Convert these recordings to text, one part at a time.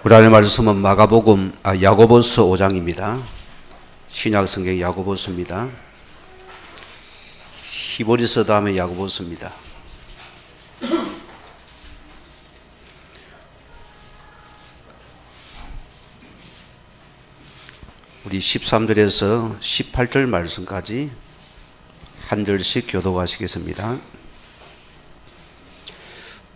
우리 하나님 말씀은 야고보서 5장입니다. 신약 성경 야고보서입니다. 히브리서 다음에 야고보서입니다. 우리 13절에서 18절 말씀까지 한 절씩 교독하시겠습니다.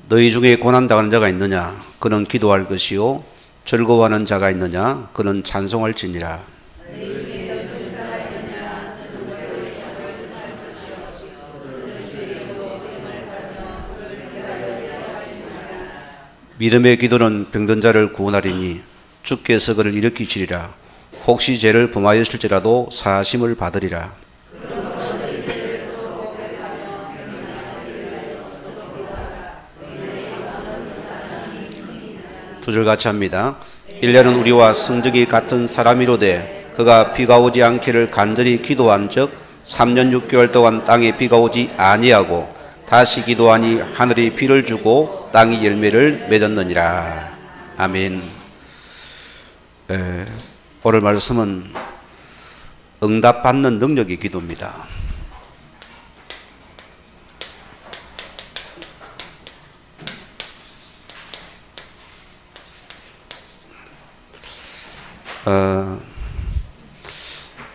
너희 중에 고난당하는 자가 있느냐? 그는 기도할 것이요 즐거워하는 자가 있느냐? 그는 찬송할지니라. 믿음의 기도는 병든 자를 구원하리니 주께서 그를 일으키시리라. 혹시 죄를 범하였을지라도 사하심을 받으리라. 두 절 같이 합니다. 일년은 우리와 성적이 같은 사람이로되 그가 비가 오지 않기를 간절히 기도한 즉 3년 6개월 동안 땅에 비가 오지 아니하고 다시 기도하니 하늘이 비를 주고 땅이 열매를 맺었느니라. 아멘. 오늘 말씀은 응답받는 능력의 기도입니다.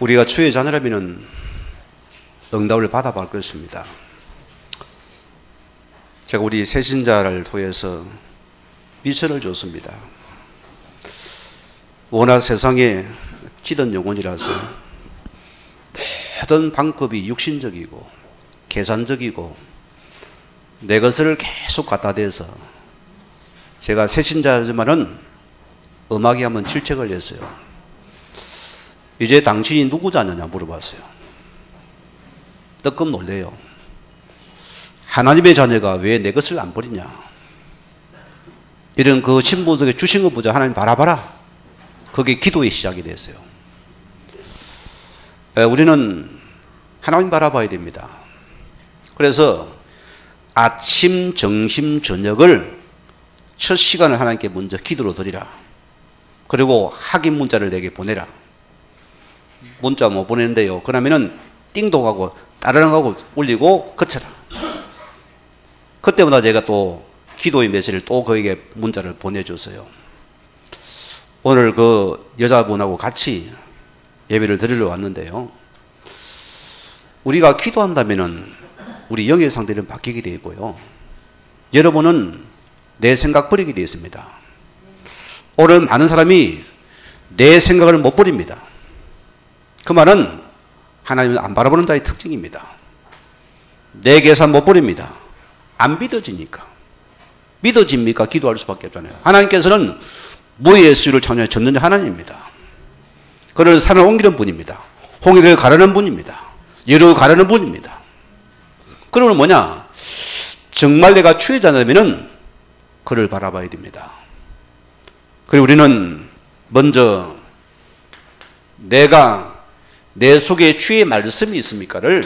우리가 주의 자녀라면 응답을 받아볼 것입니다. 제가 우리 새신자를 통해서 미션을 줬습니다. 워낙 세상에 찌든 영혼이라서 모든 방법이 육신적이고 계산적이고 내 것을 계속 갖다 대서 제가 새신자지만은 음악에 한번 질책을 했어요. 이제 당신이 누구 자녀냐 물어봤어요. 뜨끔 놀래요. 하나님의 자녀가 왜 내 것을 안 버리냐. 이런 그 신분속에 주신 것 보자. 하나님 바라봐라. 그게 기도의 시작이 됐어요. 우리는 하나님 바라봐야 됩니다. 그래서 아침, 점심, 저녁을 첫 시간을 하나님께 먼저 기도로 드리라. 그리고 확인 문자를 내게 보내라. 문자 못 보내는데요. 그러면은 띵동하고 따르릉하고 울리고 그쳐라. 그때마다 제가 또 기도의 메시지를 또 그에게 문자를 보내줬어요. 오늘 그 여자분하고 같이 예배를 드리러 왔는데요. 우리가 기도한다면은 우리 영의 상태는 바뀌게 되고요. 여러분은 내 생각 버리게 되어 있습니다. 오늘 많은 사람이 내 생각을 못 버립니다. 그 말은 하나님을 안 바라보는 자의 특징입니다. 내 계산 못 버립니다. 안 믿어지니까. 믿어집니까? 기도할 수밖에 없잖아요. 하나님께서는 무의 수를 창조해 전능자 하나님입니다. 그를 산을 옮기는 분입니다. 홍해를 가르는 분입니다. 여를 가르는 분입니다. 그러면 뭐냐? 정말 내가 주의 자녀라면은 그를 바라봐야 됩니다. 그리고 우리는 먼저 내가 내 속에 주의 말씀이 있습니까를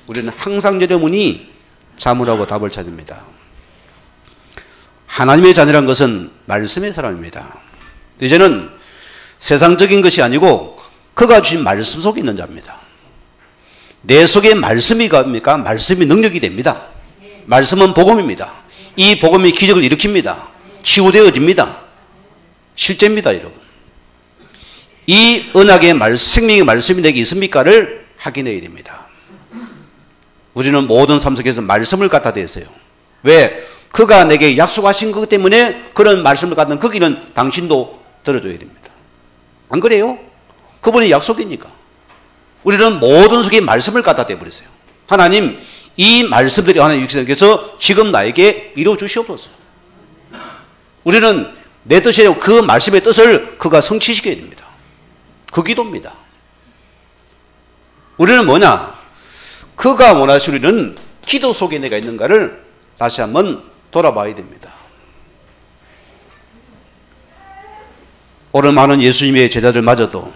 우리는 항상 여러분이 자문하고 답을 찾습니다. 하나님의 자녀란 것은 말씀의 사람입니다. 이제는 세상적인 것이 아니고 그가 주신 말씀 속에 있는 자입니다. 내 속에 말씀이 갑니까? 말씀이 능력이 됩니다. 말씀은 복음입니다. 이 복음이 기적을 일으킵니다. 치유되어집니다. 실제입니다, 여러분. 이 언약의 생명의 말씀이 내게 있습니까를 확인해야 됩니다. 우리는 모든 삶 속에서 말씀을 갖다 대세요. 왜? 그가 내게 약속하신 것 때문에 그런 말씀을 갖는 그 길은 당신도 들어줘야 됩니다. 안 그래요? 그분이 약속이니까. 우리는 모든 속에 말씀을 갖다 대버렸어요. 하나님, 이 말씀들이 하나님 육신께서 지금 나에게 이루어 주시옵소서. 우리는 내 뜻이 아니고 그 말씀의 뜻을 그가 성취시켜야 됩니다. 그 기도입니다. 우리는 뭐냐? 그가 원하시는 기도 속에 내가 있는가를 다시 한번 돌아봐야 됩니다. 오늘 많은 예수님의 제자들마저도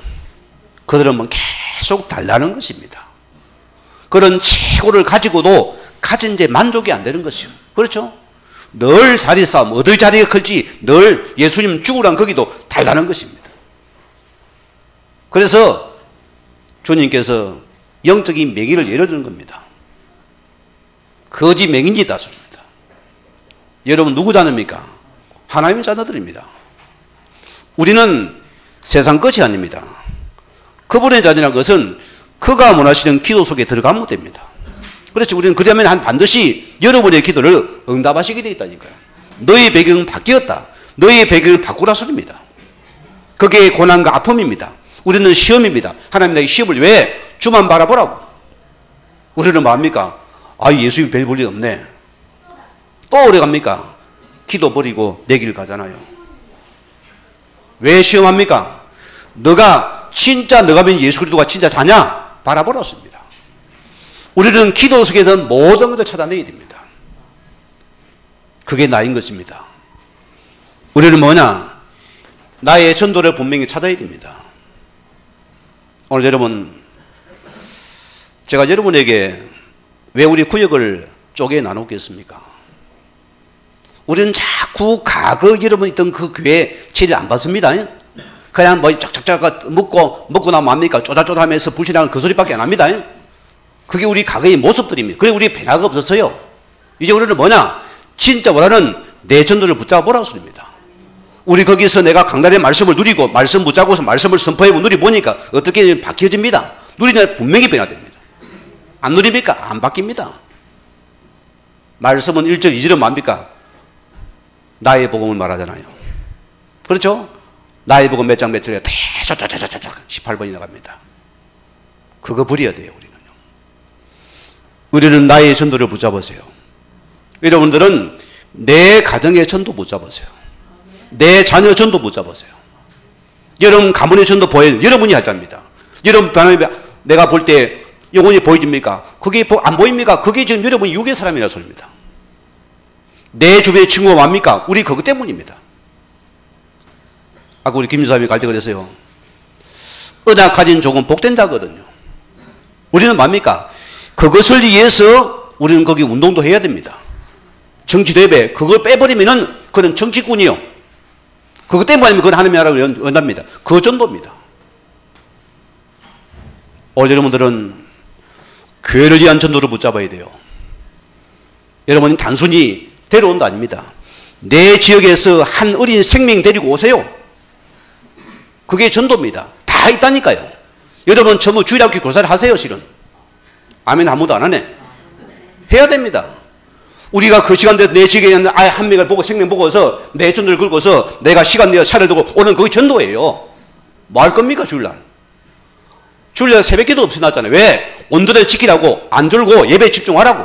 그들은 계속 달라는 것입니다. 그런 최고를 가지고도 가진 데 만족이 안 되는 것이요. 그렇죠? 늘 자리 싸움, 어디 자리가 클지 늘 예수님 죽으란 거기도 달라는 것입니다. 그래서 주님께서 영적인 맹인을 예를 드는 겁니다. 거짓 맹인이 다스립니다. 여러분 누구 자녀입니까? 하나님의 자녀들입니다. 우리는 세상 것이 아닙니다. 그분의 자녀라는 것은 그가 원하시는 기도 속에 들어가면 됩니다. 그렇죠. 우리는 그러면 반드시 여러분의 기도를 응답하시게 되어 있다니까요. 너의 배경은 바뀌었다. 너의 배경을 바꾸라 소리입니다. 그게 고난과 아픔입니다. 우리는 시험입니다. 하나님 나의 시험을 왜? 주만 바라보라고. 우리는 뭐합니까? 아, 예수님 별 볼일 없네. 또 오래 갑니까? 기도 버리고 내 길 가잖아요. 왜 시험합니까? 너가 믿는 예수 그리스도가 진짜 자냐? 바라보라습니다. 우리는 기도 속에 있는 모든 것을 찾아내야 됩니다. 그게 나인 것입니다. 우리는 뭐냐? 나의 전도를 분명히 찾아야 됩니다. 오늘 여러분, 제가 여러분에게 왜 우리 구역을 쪼개 나누겠습니까? 우리는 자꾸 과거 여러분 있던 그 교회 체를 안 받습니다. 그냥 뭐 쫙쫙쫙 먹고 나면 뭡니까? 쪼잘쪼잘 하면서 불신하는 그 소리밖에 안 합니다. 그게 우리 과거의 모습들입니다. 그래 우리 변화가 없었어요. 이제 우리는 뭐냐? 진짜 원하는 내 전도를 붙잡아 보라고 소리입니다. 우리 거기서 내가 강단의 말씀을 누리고 말씀 붙잡고서 말씀을 선포하고 누리보니까 어떻게 바뀌어집니다. 누리면 분명히 변화됩니다. 안 누립니까? 안 바뀝니다. 말씀은 1절 2절은 뭡니까? 나의 복음을 말하잖아요. 그렇죠? 나의 복음 몇 장 몇 절에 대자자자자자 18번이 나갑니다. 그거 버려야 돼요. 우리는 나의 전도를 붙잡으세요. 여러분들은 내 가정의 전도 붙잡으세요. 내 자녀 전도 붙잡으세요. 여러분 가문의 전도 보여요. 여러분이 할 겁니다. 여러분 내가 볼 때 영혼이 보여집니까? 그게 안 보입니까? 그게 지금 여러분이 육의 사람이라는 소리입니다. 내 주변의 친구가 뭡니까? 우리 그것 때문입니다. 아까 우리 김유사님이 갈 때 그랬어요. 은학 가진 종은 복된 자거든요. 우리는 뭡니까? 그것을 위해서 우리는 거기 운동도 해야 됩니다. 정치대회 그걸 빼버리면은 그건 정치꾼이요. 그것 때문에 아니면 그건 하나님의 나라를 연답니다. 그 정도입니다. 오늘 여러분들은 교회를 위한 전도를 붙잡아야 돼요. 여러분은 단순히 데려온 거 아닙니다. 내 지역에서 한 어린 생명 데리고 오세요. 그게 전도입니다. 다 있다니까요. 여러분 전부 주일학교 교사를 하세요. 실은 아멘 아무도 안 하네. 해야 됩니다. 우리가 그 시간대 내 지역에 있는 아이 한 명을 보고 생명 보고서 내 전도를 긁어서 내가 시간 내어 차를 두고 오는 그게 전도예요. 뭐 할 겁니까 주일날? 주일날 새벽기도 없이 났잖아요. 왜? 온도를 지키라고 안 졸고 예배에 집중하라고.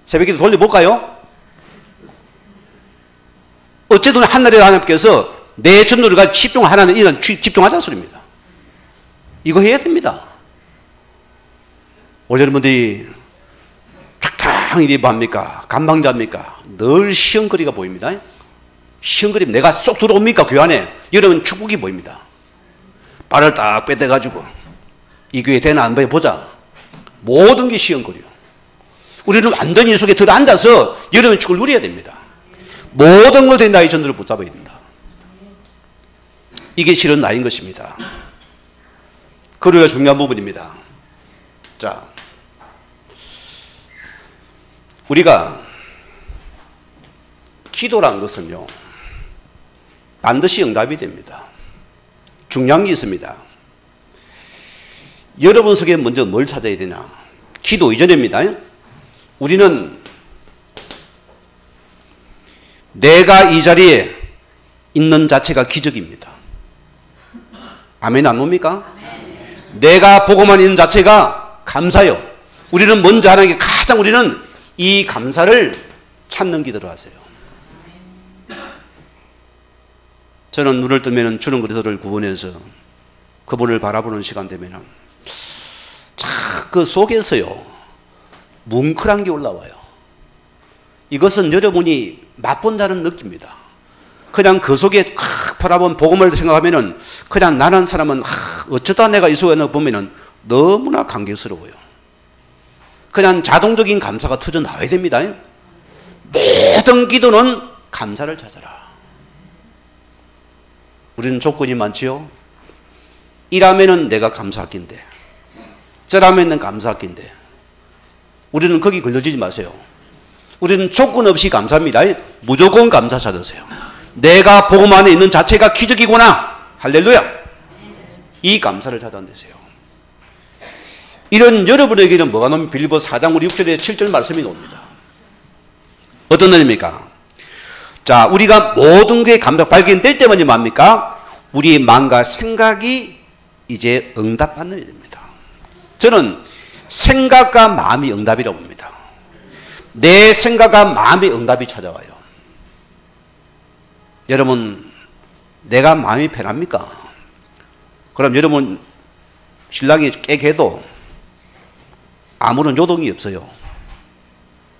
새벽기도 돌려볼까요? 어쨌든 한날에 하나님께서 내 전도를 가지고 집중하라는 이런 집중하자는 소리입니다. 이거 해야 됩니다. 오늘 여러분들이 탁탁이 뭡니까? 감방자입니까? 늘 시험거리가 보입니다. 시험거리 내가 쏙 들어옵니까? 교회 안에 여러분 축복이 보입니다. 발을 딱 빼대가지고 이 교회 되나 안 보자. 모든 게 시험거리요. 우리는 완전히 이 속에 들어앉아서 여러분 축을 누려야 됩니다. 모든 것에 나의 전도를 붙잡아야 된다. 이게 실은 나인 것입니다. 그러기가 중요한 부분입니다. 자, 우리가 기도라는 것은요 반드시 응답이 됩니다. 중요한 게 있습니다. 여러분 속에 먼저 뭘 찾아야 되냐? 기도 이전입니다. 우리는 내가 이 자리에 있는 자체가 기적입니다. 아멘 안 옵니까? 내가 보고만 있는 자체가 감사요. 우리는 먼저 하는 게 가장 우리는 이 감사를 찾는 기도를 하세요. 저는 눈을 뜨면 주는 그리스도를 구원해서 그분을 바라보는 시간 되면 그 속에서요 뭉클한 게 올라와요. 이것은 여러분이 맛본다는 느낌입니다. 그냥 그 속에 바라본 복음을 생각하면은 그냥 나는 사람은 어쩌다 내가 이 속에 보면은 너무나 감격스러워요. 그냥 자동적인 감사가 터져 나와야 됩니다. 모든 기도는 감사를 찾아라. 우리는 조건이 많지요. 이라면은 내가 감사할 긴데, 저라면은 감사할 긴데, 우리는 거기 걸려지지 마세요. 우리는 조건 없이 감사합니다. 무조건 감사 찾으세요. 내가 복음 안에 있는 자체가 기적이구나. 할렐루야. 이 감사를 찾아내세요. 이런 여러분에게는 뭐가 나오면 빌립보 4장 6절에 7절 말씀이 나옵니다. 어떤 날입니까? 자, 우리가 모든 게 감사 발견될 때만이 뭡니까? 우리의 마음과 생각이 이제 응답받는 일입니다. 저는 생각과 마음이 응답이라고 봅니다. 내 생각과 마음의 응답이 찾아와요. 여러분, 내가 마음이 편합니까? 그럼 여러분, 신랑이 깨개도 아무런 요동이 없어요.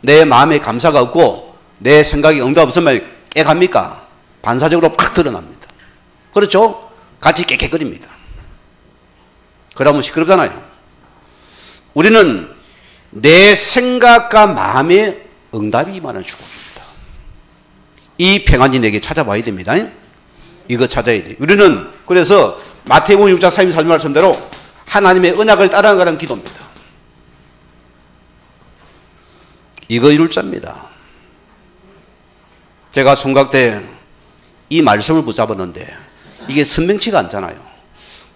내 마음에 감사가 없고 내 생각이 응답 없으면 깨갑니까? 반사적으로 팍 드러납니다. 그렇죠? 같이 깨끗거립니다. 그러면 시끄럽잖아요. 우리는 내 생각과 마음의 응답이 임하는 축복입니다. 이 평안이 내게 찾아와야 됩니다. 이거 찾아야 돼요. 우리는 그래서 마태복음 6장 34절 말씀대로 하나님의 언약을 따라가는 기도입니다. 이거 이룰 자입니다. 제가 총각 때 이 말씀을 붙잡았는데 이게 선명치가 않잖아요.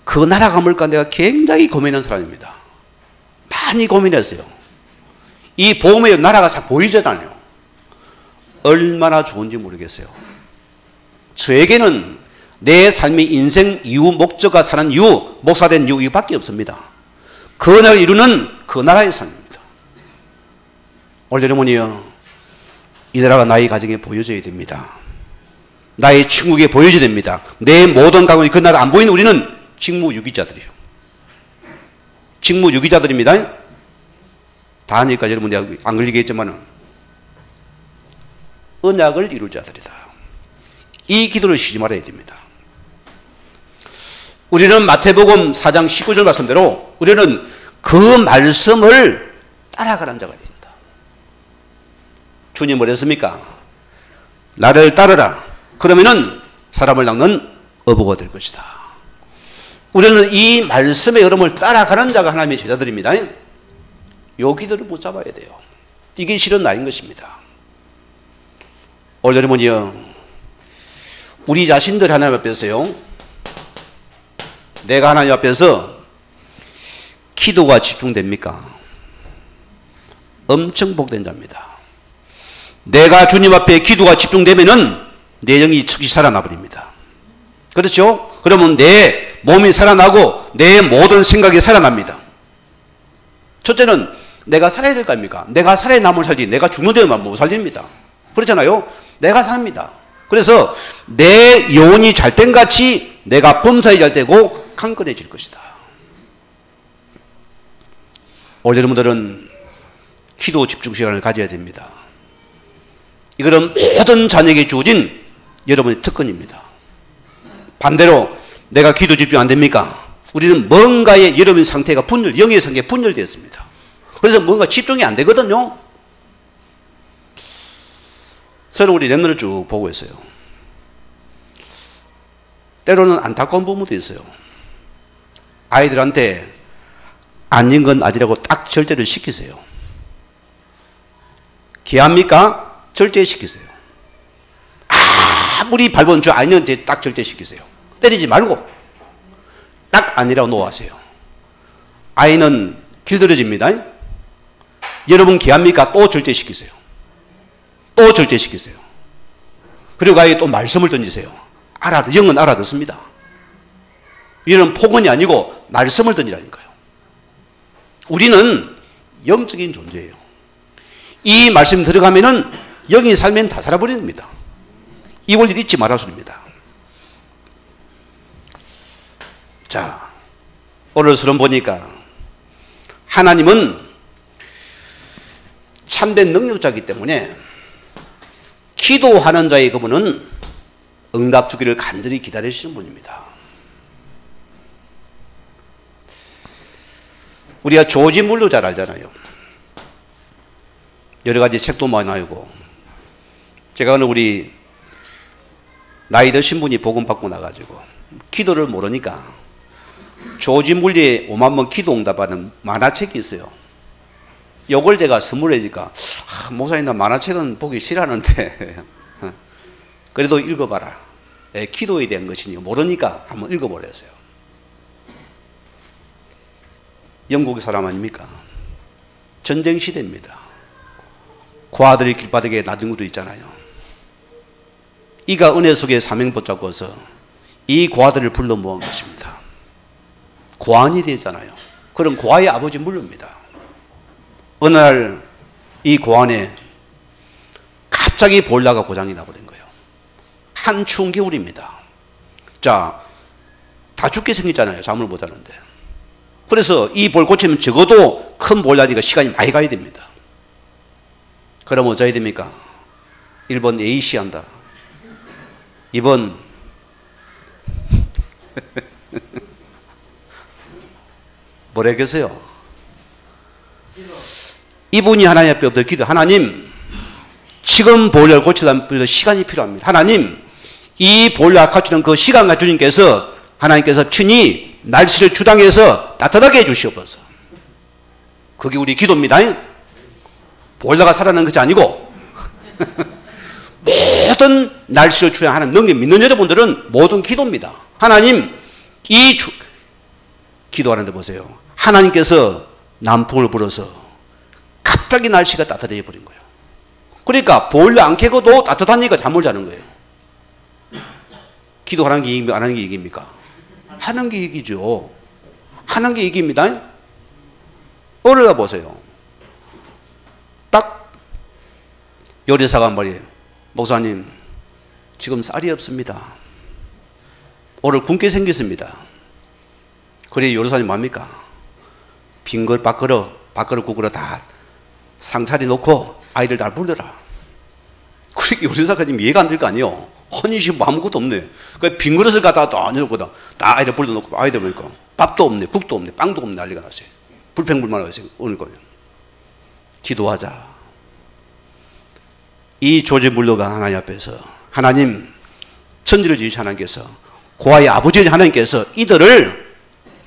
그 나라가 뭘까 내가 굉장히 고민한 사람입니다. 많이 고민했어요. 이 복음의 나라가 잘 보이잖아요. 얼마나 좋은지 모르겠어요. 저에게는 내 삶의 인생 이유, 목적과 사는 이유, 목사된 이유 이밖에 없습니다. 그 나라를 이루는 그 나라의 삶입니다. 오늘 여러분이요, 이 나라가 나의 가정에 보여져야 됩니다. 나의 친구에게 보여줘야 됩니다. 내 모든 가정이 그 나라 안 보이는 우리는 직무유기자들이에요. 직무유기자들입니다. 다 하니까 여러분 내가 안 걸리겠지만 언약을 이룰 자들이다. 이 기도를 쉬지 말아야 됩니다. 우리는 마태복음 4장 19절 말씀대로 우리는 그 말씀을 따라가는 자가 됩니다. 주님 뭐랬습니까? 나를 따르라. 그러면은 사람을 낚는 어부가 될 것이다. 우리는 이 말씀의 흐름을 따라가는 자가 하나님의 제자들입니다. 요 기도를 붙잡아야 돼요. 이게 실은 나인 것입니다. 오늘 여러분이요, 우리 자신들 하나님 앞에서요, 내가 하나님 앞에서 기도가 집중됩니까? 엄청 복된 자입니다. 내가 주님 앞에 기도가 집중되면은 내 영이 즉시 살아나 버립니다. 그렇죠? 그러면 내 몸이 살아나고 내 모든 생각이 살아납니다. 첫째는 내가 살아야 될 거 아닙니까? 내가 살아야 남을 살지 내가 죽는 데만 못 살립니다. 그렇잖아요? 내가 삽니다. 그래서 내 영혼이 잘된 같이 내가 범사에 잘 되고 강건해질 것이다. 오늘 여러분들은 기도 집중 시간을 가져야 됩니다. 이거는 모든 자녀에게 주어진 여러분의 특권입니다. 반대로 내가 기도 집중 안 됩니까? 우리는 뭔가에 여러분의 상태가 영의 상태가 분열되었습니다. 그래서 뭔가 집중이 안 되거든요. 저는 우리 랩런을 쭉 보고 있어요. 때로는 안타까운 부분도 있어요. 아이들한테 아닌 건 아니라고 딱 절제를 시키세요. 기합니까? 절제시키세요. 아무리 밟은 저 아이한테 딱 절제시키세요. 때리지 말고 딱 아니라고 놓아하세요. 아이는 길들여집니다. 여러분 기합니까? 또 절제시키세요. 또 절제시키세요. 그리고 아이에 또 말씀을 던지세요. 영은 알아듣습니다. 이런 폭언이 아니고 말씀을 던지라니까요. 우리는 영적인 존재예요. 이 말씀 들어가면은 영이 살면 다 살아버립니다. 이 원리를 잊지 말아 소리입니다. 자, 오늘 수련 보니까 하나님은 참된 능력자이기 때문에 기도하는 자의 그분은 응답 주기를 간절히 기다리시는 분입니다. 우리가 조지 물로 잘 알잖아요. 여러 가지 책도 많이 나오고 제가 오늘 우리 나이 드신 분이 복음 받고 나가지고 기도를 모르니까 조지 물리의 5만 번 기도 응답하는 만화책이 있어요. 요걸 제가 선물해 주니까 목사님 나 만화책은 보기 싫어하는데 그래도 읽어봐라. 기도에 대한 것이니 모르니까 한번 읽어보랬어요. 영국의 사람 아닙니까? 전쟁 시대입니다. 고아들이 길바닥에 놔둔 것도 있잖아요. 이가 은혜 속에 사명 붙잡고서 이 고아들을 불러 모은 것입니다. 고아원이 되잖아요. 그럼 고아의 아버지 물릅니다. 어느 날 이 고아원에 갑자기 보일러가 고장이 나버린 거예요. 한 추운 겨울입니다. 자, 다 죽게 생겼잖아요. 잠을 못 자는데. 그래서 이 볼 고치면 적어도 큰 보일러니까 시간이 많이 가야 됩니다. 그럼 어쩌야 됩니까? 1번 AC 한다. 2번 뭐라 계세요? 이분이 하나님 앞에 엎드려 기도. 하나님, 지금 보일러를 고치려면 시간이 필요합니다. 하나님, 이 보일러 갖추는 그 시간과 주님께서 하나님께서 친히 날씨를 주당해서 따뜻하게 해주시옵소서. 그게 우리 기도입니다. 보일러가 살아나는 것이 아니고 모든 날씨를 주장하는 능력 믿는 여러분들은 모든 기도입니다. 하나님, 기도하는데 보세요. 하나님께서 남풍을 불어서 갑자기 날씨가 따뜻해져 버린 거예요. 그러니까 보일러 안 켜고도 따뜻하니까 잠을 자는 거예요. 기도하는 게 이깁니까? 안 하는 게 이깁니까? 하는 게 이기죠. 하는 게 이깁니다. 어려다 보세요. 딱 요리사가 말이에요. 목사님, 지금 쌀이 없습니다. 오늘 굶게 생겼습니다. 그래 요리사님 뭡니까? 빈 밥그릇 국그릇 다 상차리 놓고 아이들 다 불러라. 그러니까 요리사가 지금 이해가 안 될 거 아니에요. 아니 지금 아무것도 없네. 그 빈 그릇을 갖다가 또 안에놓고 다 아이들 불러놓고 아이들 보니까 밥도 없네, 국도 없네, 빵도 없네, 난리가 났어요. 불평불만하고 오늘 거예요. 기도하자. 이 조지 물러가 하나님 앞에서 하나님, 천지를 지으신 하나님께서 고아의 아버지 하나님께서 이들을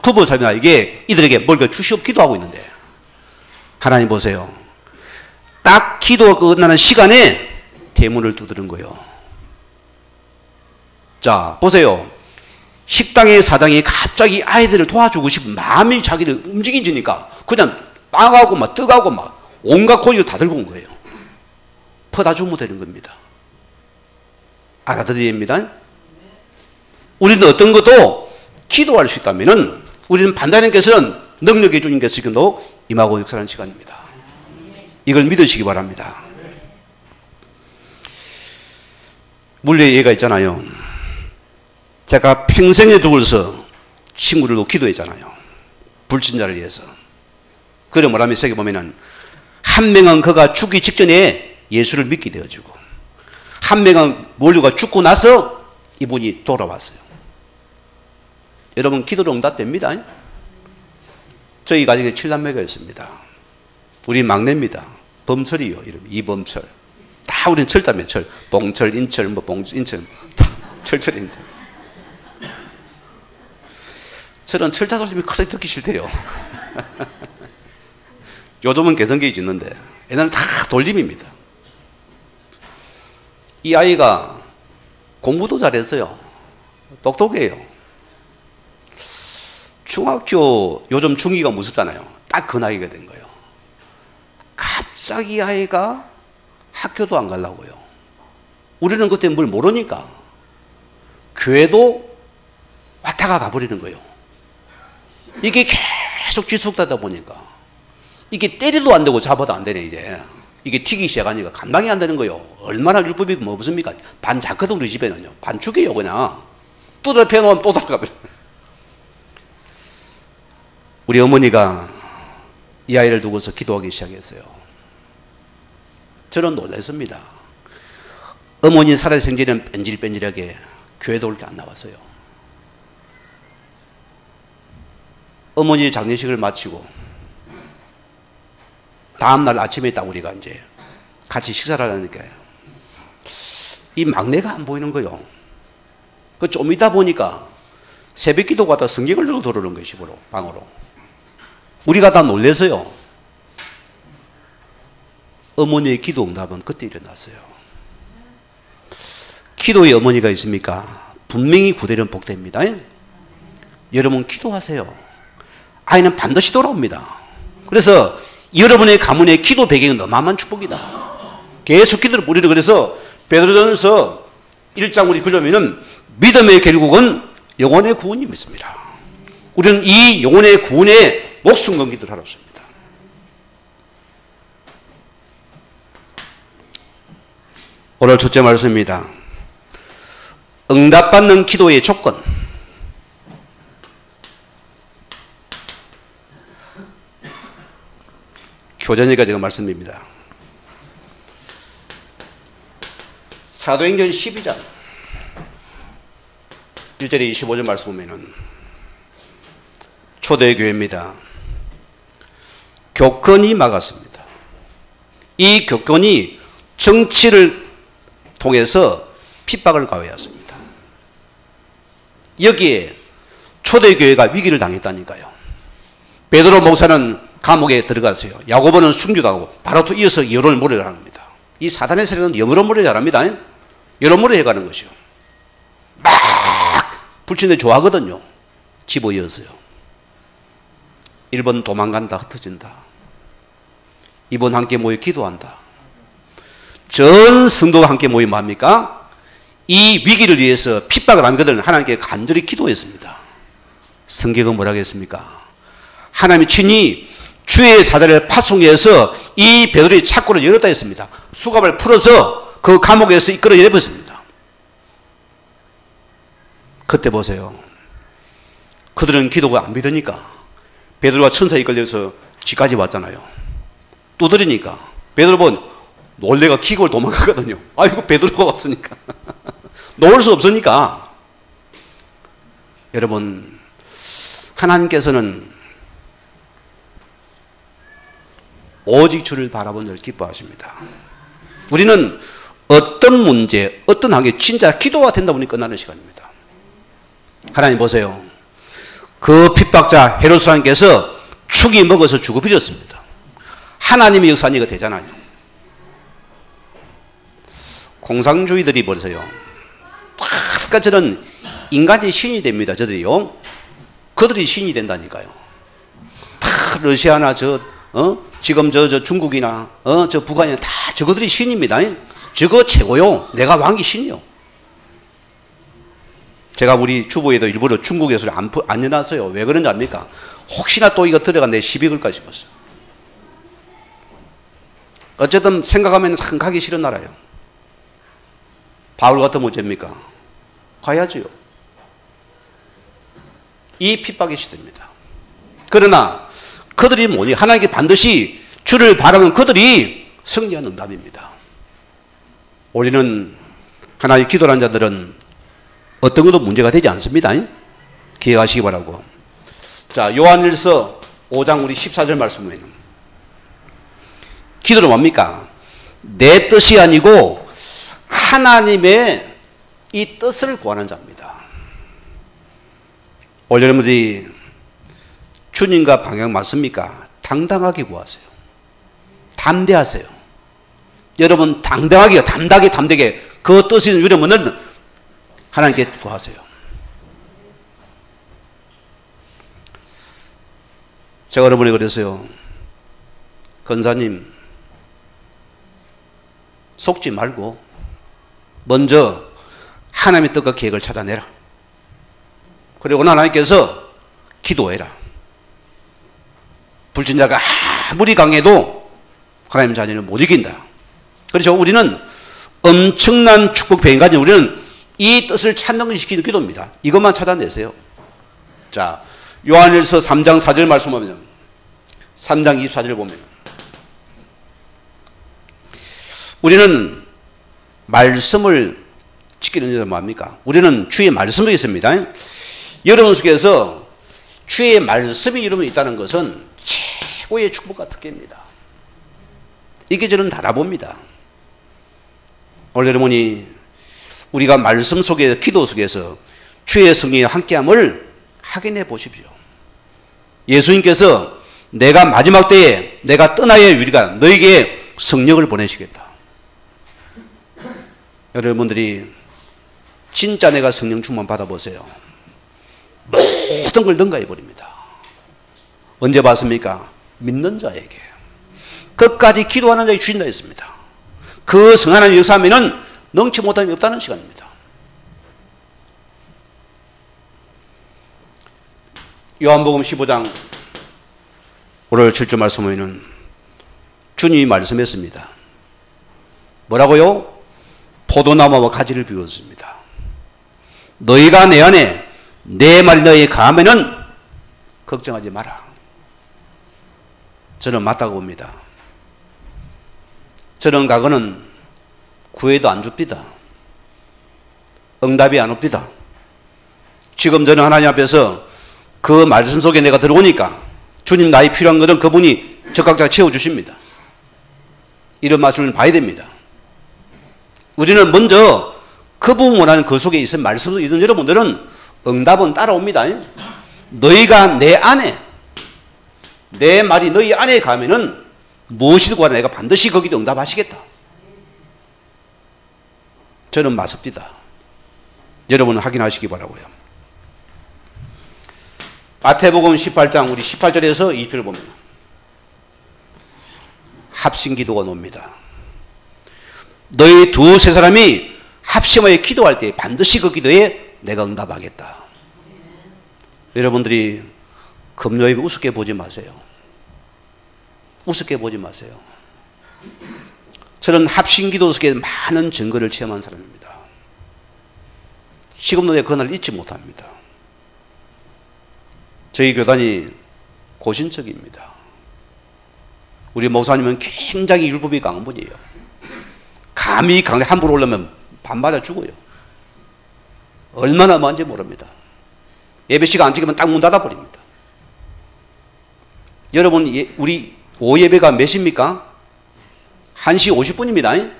구보살펴나에게 이들에게 뭘 주시옵 기도하고 있는데 하나님 보세요. 딱 기도가 끝나는 시간에 대문을 두드린 거예요. 자 보세요. 식당의 사장이 갑자기 아이들을 도와주고 싶은 마음이 자기를 움직이니까 그냥 빵하고 막 떡하고 막 온갖 고기를 다 들고 온 거예요. 퍼다 주면 되는 겁니다. 알아들어야 됩니다. 우리는 어떤 것도 기도할 수 있다면 우리는 반대하나님께서는 능력의 주님께서 지금도 임하고 역사하는 시간입니다. 이걸 믿으시기 바랍니다. 물리의 예가 있잖아요. 제가 평생에 두고서 친구들도 기도했잖아요. 불신자를 위해서. 그래 뭐라면 세계 보면은 한 명은 그가 죽기 직전에 예수를 믿게 되어지고 한 명은 몰류가 죽고 나서 이분이 돌아왔어요. 여러분 기도로 응답됩니다. 저희 가정에 7남매가 있습니다. 우리 막내입니다. 범철이요. 이름 이범철. 다 우리는 철자매 철. 봉철, 인철, 인철 다 철철인데. 철은 철자 소리면 커서 듣기 싫대요. 요즘은 개성계이 짓는데 옛날엔 다 돌림입니다. 이 아이가 공부도 잘했어요. 똑똑해요. 중학교 요즘 중2가 무섭잖아요. 딱 그 나이가 된 거예요. 갑자기 아이가 학교도 안 가려고요. 우리는 그때 뭘 모르니까 교회도 왔다가 가버리는 거예요. 이게 계속 지속되다 보니까 이게 때리도 안 되고 잡아도 안 되네 이제. 이게 튀기 시작하니까 감당이 안 되는 거예요. 얼마나 율법이 뭐 없습니까? 반 작거든 우리 집에는요. 반 죽여요 그냥. 또 펴놓으면 또 나가버려. 우리 어머니가 이 아이를 두고서 기도하기 시작했어요. 저는 놀랐습니다. 어머니 살아생전에는 뺀질뺀질하게 교회도 올 게 안 나왔어요. 어머니 장례식을 마치고 다음날 아침에 딱 우리가 이제 같이 식사를 하니까 이 막내가 안 보이는 거요. 그 좀 이따 보니까 새벽 기도 가다 성경을 들고 들어오는 거예요, 집으로, 방으로. 우리가 다 놀래서요. 어머니의 기도 응답은 그때 일어났어요. 기도의 어머니가 있습니까? 분명히 구대련 복됩니다. 여러분 기도하세요. 아이는 반드시 돌아옵니다. 그래서 여러분의 가문의 기도 배경은 어마어마한 축복이다. 계속 기도를 뿌리려. 그래서 베드로전서 1장 우리 그러면은 믿음의 결국은 영혼의 구원이 있습니다. 우리는 이 영혼의 구원에 목숨 건 기도를 하러 왔습니다. 오늘 첫째 말씀입니다. 응답받는 기도의 조건. 교전이가 제가 말씀드립니다. 사도행전 12장 1절에 25절 말씀 보면은 초대교회입니다. 교권이 막았습니다. 이 교권이 정치를 통해서 핍박을 가해왔습니다. 여기에 초대교회가 위기를 당했다니까요. 베드로 목사는 감옥에 들어갔어요. 야고보는 순교하고 바로 또 이어서 여론몰이를 합니다. 이 사단의 세력은 여론몰이를 잘합니다. 여론몰이 해가는 것이요. 막 불친들 좋아하거든요. 집어이어서요. 1번 도망간다, 흩어진다. 2번 함께 모여 기도한다. 전 성도가 함께 모이면 합니까? 이 위기를 위해서 핍박을 하거든 하나님께 간절히 기도했습니다. 성경은 뭐라고 했습니까? 하나님이 친히 주의 사자를 파송해서 이 베드로의 창고를 열었다 했습니다. 수갑을 풀어서 그 감옥에서 이끌어 내버렸습니다. 그때 보세요. 그들은 기도가 안 믿으니까 베드로가 천사에 이끌려서 집까지 왔잖아요. 두드리니까 베드로는 놀래가 기골 도망가거든요. 아이고 베드로가 왔으니까. 놓을 수 없으니까. 여러분 하나님께서는 오직 주를 바라본 늘 기뻐하십니다. 우리는 어떤 문제, 어떤 한계 진짜 기도가 된다 보니 끝나는 시간입니다. 하나님 보세요. 그 핍박자 헤롯사님께서 축이 먹어서 죽어 버렸습니다. 하나님의 역사니까 되잖아요. 공산주의들이 보세요. 그러니까 저는 인간이 신이 됩니다. 저들이요. 그들이 신이 된다니까요. 다 러시아나 지금 저 중국이나 저 북한이나 다 저거들이 신입니다. 저거 최고요. 내가 왕이 신이요. 제가 우리 주부에도 일부러 중국에서 안 내놨어요. 왜 그런지 압니까? 혹시나 또 이거 들어가 내 시비 걸까 싶었어. 어쨌든 생각하면 참 가기 싫은 나라예요. 바울 같으면 어쩝니까? 가야지요. 이 핍박의 시대입니다. 그러나 그들이 뭐니? 하나님께 반드시 주를 바라는 그들이 승리한 응답입니다. 우리는 하나님 기도하는 자들은 어떤 것도 문제가 되지 않습니다. 기억하시기 바라고. 자, 요한일서 5장 우리 14절 말씀 보면 기도는 뭡니까? 내 뜻이 아니고 하나님의 이 뜻을 구하는 자입니다. 오늘 여러분들이 주님과 방향 맞습니까? 당당하게 구하세요. 담대하세요. 여러분 당당하게 담대하게 그 뜻이 이루면은 하나님께 구하세요. 제가 여러분에게 그랬어요. 권사님 속지 말고 먼저 하나님의 뜻과 계획을 찾아내라. 그리고 하나님께서 기도해라. 불신자가 아무리 강해도 하나님 자녀는 못 이긴다. 그렇죠. 우리는 엄청난 축복 배경 가진 우리는 이 뜻을 찾는 것이 기도입니다. 이것만 찾아내세요. 자, 요한일서 3장 4절 말씀 보면 3장 24절 보면 우리는 말씀을 지키는 자는 뭐합니까? 우리는 주의 말씀이 있습니다. 여러분 속에서 주의 말씀이 여러분 있다는 것은 최고의 축복과 특권입니다. 이게 저는 달아봅니다. 오늘 여러분이 우리가 말씀 속에서, 기도 속에서 주의 성령이 함께함을 확인해 보십시오. 예수님께서 내가 마지막 때에 내가 떠나야 유리가 너에게 성령을 보내시겠다. 여러분들이 진짜 내가 성령 충만 받아보세요. 모든 걸 능가해 버립니다. 언제 봤습니까? 믿는 자에게. 끝까지 기도하는 자에게 주신다 했습니다. 그 성하나님 역사하면은 능치 못함이 없다는 시간입니다. 요한복음 15장 오늘 7절 말씀 보면은 주님이 말씀했습니다. 뭐라고요? 포도나무와 가지를 비웠습니다. 너희가 내 안에 내 말이 너희에 가하면은 걱정하지 마라. 저는 맞다고 봅니다. 저는 과거는 구해도 안 줍니다. 응답이 안 옵니다. 지금 저는 하나님 앞에서 그 말씀 속에 내가 들어오니까 주님 나의 필요한 것은 그분이 적각자가 채워주십니다. 이런 말씀을 봐야 됩니다. 우리는 먼저 그분 원하는 그 속에 있는 말씀 속에 있는 여러분들은 응답은 따라옵니다. 너희가 내 안에, 내 말이 너희 안에 가면은 무엇이든 간에 내가 반드시 거기도 응답하시겠다. 저는 맞습니다. 여러분은 확인하시기 바라고요. 마태복음 18장 우리 18절에서 2절 보면 합심기도가 나옵니다. 너희 두세 사람이 합심하여 기도할 때 반드시 그 기도에 내가 응답하겠다. 여러분들이 금요일에 우습게 보지 마세요. 우습게 보지 마세요. 저는 합심기도 속에 많은 증거를 체험한 사람입니다. 지금도 내가 그날 잊지 못합니다. 저희 교단이 고신적입니다. 우리 목사님은 굉장히 율법이 강한 분이에요. 감히 강에 함부로 올라면 반 맞아 죽어요. 얼마나 많은지 모릅니다. 예배 시간 안 지키면 딱 문 닫아버립니다. 여러분, 우리 오예배가 몇 시입니까? 1시 50분입니다.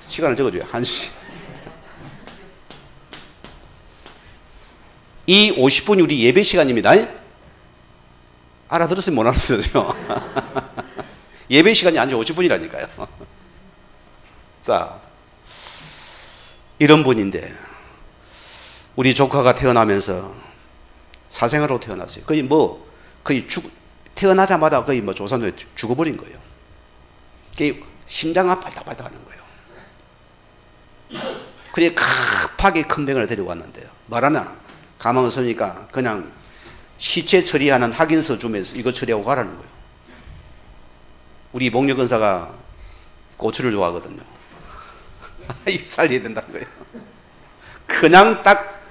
시간을 적어줘요. 1시. 이 50분이 우리 예배 시간입니다. 알아들었으면 못 알아들었어요. 예배 시간이 아니라 50분이라니까요. 자, 이런 분인데 우리 조카가 태어나면서 사생아로 태어났어요. 거의 태어나자마자 거의 조산소에 죽어버린 거예요. 심장이 빨딱빨딱 하는 거예요. 그래 급하게 큰 병원을 데리고 왔는데요. 말하나 가망을 쓰니까 그냥 시체 처리하는 확인서 주면서 이거 처리하고 가라는 거예요. 우리 목력 근사가 고추를 좋아하거든요. 이거 살려야 된다는 거예요. 그냥 딱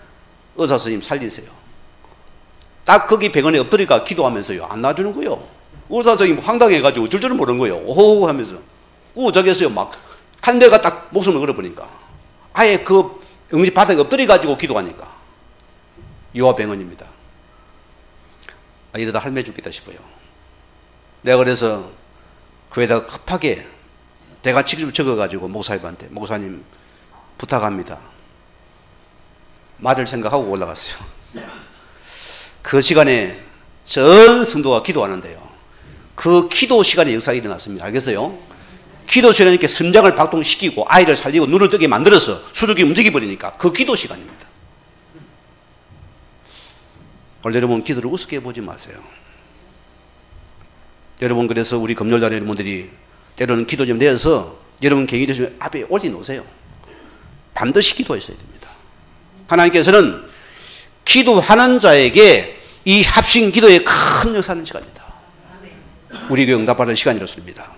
의사 선생님 살리세요. 딱 거기 병원에 엎드리니까 기도하면서요. 안 놔주는 거예요. 의사 선생님 황당해가지고 어쩔 줄은 모르는 거예요. 오호 하면서. 저기서요. 막 한 대가 딱 목숨을 걸어보니까 아예 그 응집 바닥에 엎드려가지고 기도하니까 요아병원입니다. 이러다 할매 죽겠다 싶어요. 내가 그래서 교회에다가 급하게 내가 직접 적어가지고 목사님한테 목사님 부탁합니다. 맞을 생각하고 올라갔어요. 그 시간에 전 성도가 기도하는데요. 그 기도 시간에 역사가 일어났습니다. 알겠어요? 기도 시간에 이렇게 심장을 박동시키고 아이를 살리고 눈을 뜨게 만들어서 수족이 움직여버리니까 그 기도 시간입니다. 원래 여러분 기도를 우습게 보지 마세요. 여러분 그래서 우리 금요일날 여러분들이 때로는 기도 좀 내어서 여러분 갱이 되시면 앞에 올려놓으세요. 반드시 기도하셔야 됩니다. 하나님께서는 기도하는 자에게 이 합심 기도에 큰 역사하는 시간입니다. 우리 교회 응답받을 시간이었습니다.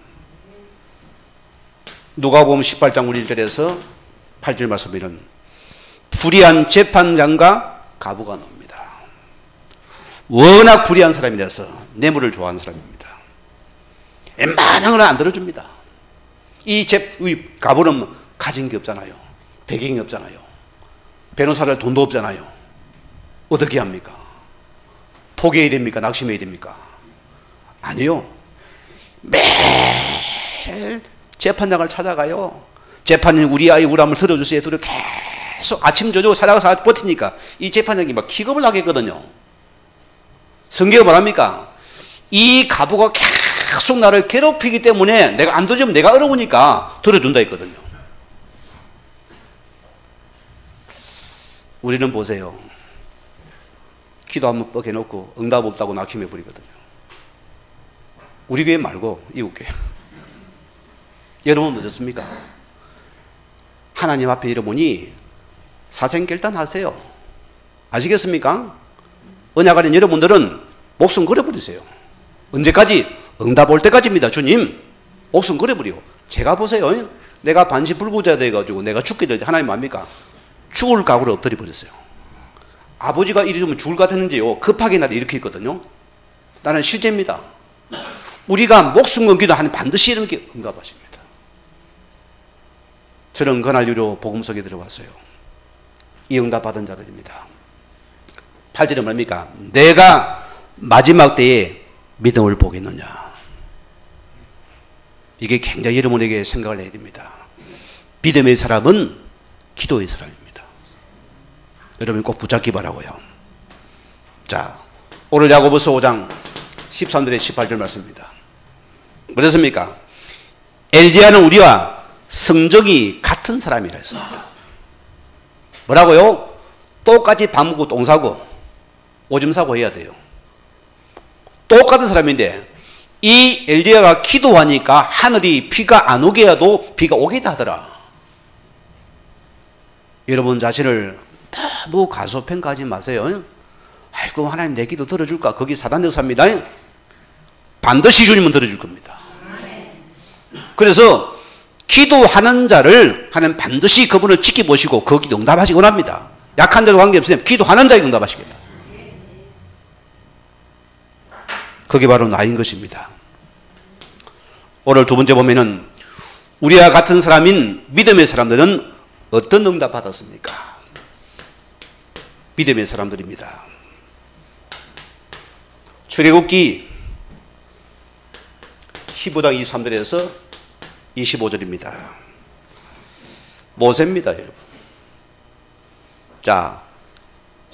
누가복음 18장 1절에서 8절 말씀에는 불의한 재판장과 가부가 나옵니다. 워낙 불의한 사람이라서 뇌물을 좋아하는 사람입니다. 웬만한 건 안 들어줍니다. 이 가부는 가진 게 없잖아요. 배경이 없잖아요. 변호사를 돈도 없잖아요. 어떻게 합니까? 포기해야 됩니까? 낙심해야 됩니까? 아니요. 매일 재판장을 찾아가요. 재판장님 우리 아이 우람을 들어주세요. 들어 계속 아침 저녁 찾아가서 버티니까 이 재판장이 막 기겁을 하겠거든요. 성경이 뭐랍니까? 이 가부가 계속 나를 괴롭히기 때문에 내가 안 들어주면 내가 어려우니까 들어준다 했거든요. 우리는 보세요. 기도 한번 뻑 해놓고 응답 없다고 낙심해 버리거든요. 우리 교회 말고 이웃 교회. 여러분 어떻습니까? 하나님 앞에 이르보니 사생결단하세요. 아시겠습니까? 언약 아닌 여러분들은 목숨 걸어버리세요. 언제까지? 응답 올 때까지입니다. 주님 목숨 걸어버려. 제가 보세요. 내가 반시불구자 돼가지고 내가 죽게 될 때 하나님 뭡니까? 죽을 각오로 엎드려 버렸어요. 아버지가 이러면 죽을 것 같았는지요. 급하게 나를 일으켰거든요. 나는 실제입니다. 우리가 목숨 건기도 하는 반드시 이렇게 응답하십니다. 저는 그날 이후로 복음 속에 들어왔어요. 이 응답 받은 자들입니다. 8절에 뭡니까? 내가 마지막 때에 믿음을 보겠느냐. 이게 굉장히 여러분에게 생각을 해야 됩니다. 믿음의 사람은 기도의 사람입니다. 여러분 꼭 붙잡기 바라고요. 자, 오늘 야고보서 5장 13절에 18절 말씀입니다. 그렇습니까? 엘리야는 우리와 성정이 같은 사람이라 했습니다. 뭐라고요? 똑같이 밥 먹고 똥 사고 오줌 사고 해야 돼요. 똑같은 사람인데 이 엘리야가 기도하니까 하늘이 비가 안 오게 해도 비가 오게 하더라. 여러분 자신을 너무 가소평가하지 마세요. 아이고 하나님 내 기도 들어줄까? 거기 사단 역사입니다. 반드시 주님은 들어줄 겁니다. 그래서 기도하는 자를 하나님 반드시 그분을 지켜보시고 그 기도 응답하시기 원합니다. 약한 자로 관계없으면 기도하는 자에게 응답하시겠다. 그게 바로 나인 것입니다. 오늘 두 번째 보면은 우리와 같은 사람인 믿음의 사람들은 어떤 응답 받았습니까? 믿음의 사람들입니다. 출애굽기 15장 23절에서 25절입니다. 모세입니다, 여러분. 자,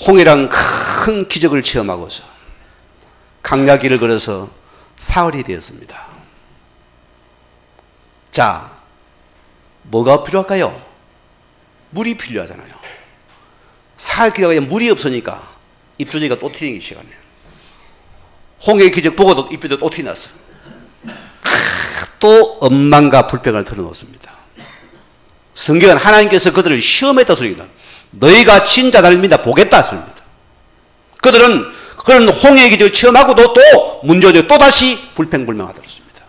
홍해랑 큰 기적을 체험하고서 강야길을 걸어서 사흘이 되었습니다. 자, 뭐가 필요할까요? 물이 필요하잖아요. 사흘 기다가 물이 없으니까 입주지가 또 튀기 시작하네요. 홍해 기적 보고도 입주지가 또 튀났어. 또 엄망과 불평을 털어놓습니다. 성경은 하나님께서 그들을 시험했다 소리입니다. 너희가 진짜 나를 믿다 보겠다 소리입니다. 그들은 그런 홍해 기적을 체험하고도 또 문제죠. 또 다시 불평불명하다 그랬습니다.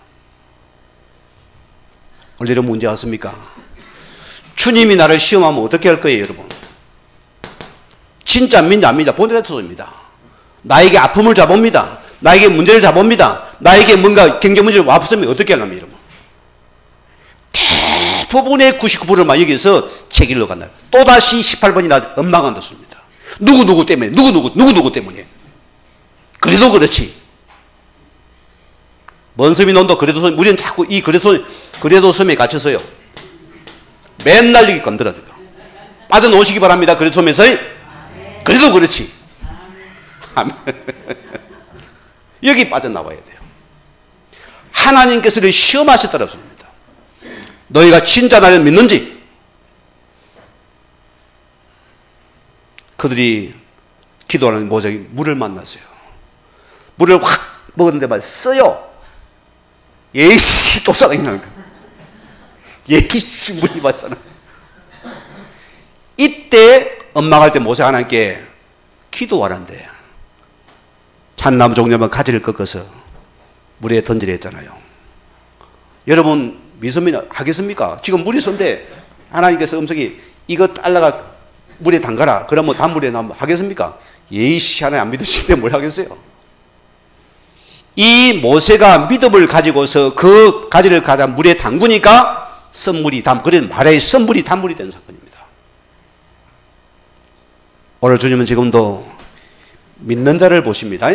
오늘 문제 왔습니까? 주님이 나를 시험하면 어떻게 할 거예요, 여러분? 진짜 믿냐 안 믿냐 본질의 소리입니다. 나에게 아픔을 잡습니다. 나에게 문제를 잡습니다. 나에게 뭔가 경제 문제를 와붙으면 어떻게 하려면 여러분? 대부분의 99%만 여기서 책일로 간다. 또다시 18번이 나 엉망한다 씁니다. 누구 때문에 누구 때문에. 그래도 그렇지. 먼 섬이 논도 그래도 섬, 우리는 자꾸 이 그래도 섬에 갇혀서요. 맨날 여기 건드려야 돼요. 빠져나오시기 바랍니다. 그래도 섬에서. 그래도 그렇지. 아멘. 여기 빠져나와야 돼요. 하나님께서를 시험하셨다고 했습니다. 너희가 진짜 나를 믿는지. 그들이 기도하는 모세가 물을 만났어요. 물을 확 먹었는데 막 써요. 예이씨 또 사랑이 거야. 예이씨 물이 맞잖아. 이때 엉망할 때 모세가 하나님께 기도하는데 잣나무 종려면 가지를 꺾어서 물에 던지려 했잖아요. 여러분 미소민 하겠습니까? 지금 물이 쏜데 하나님께서 음성이 이거 잘라가 물에 담가라. 그러면 단물에 나면 하겠습니까? 예이씨 하나님 안 믿으시는데 뭘 하겠어요? 이 모세가 믿음을 가지고서 그 가지를 가져 물에 담그니까 썬물이 그런 말에 썬물이 단물이 된 사건입니다. 오늘 주님은 지금도 믿는 자를 보십니다.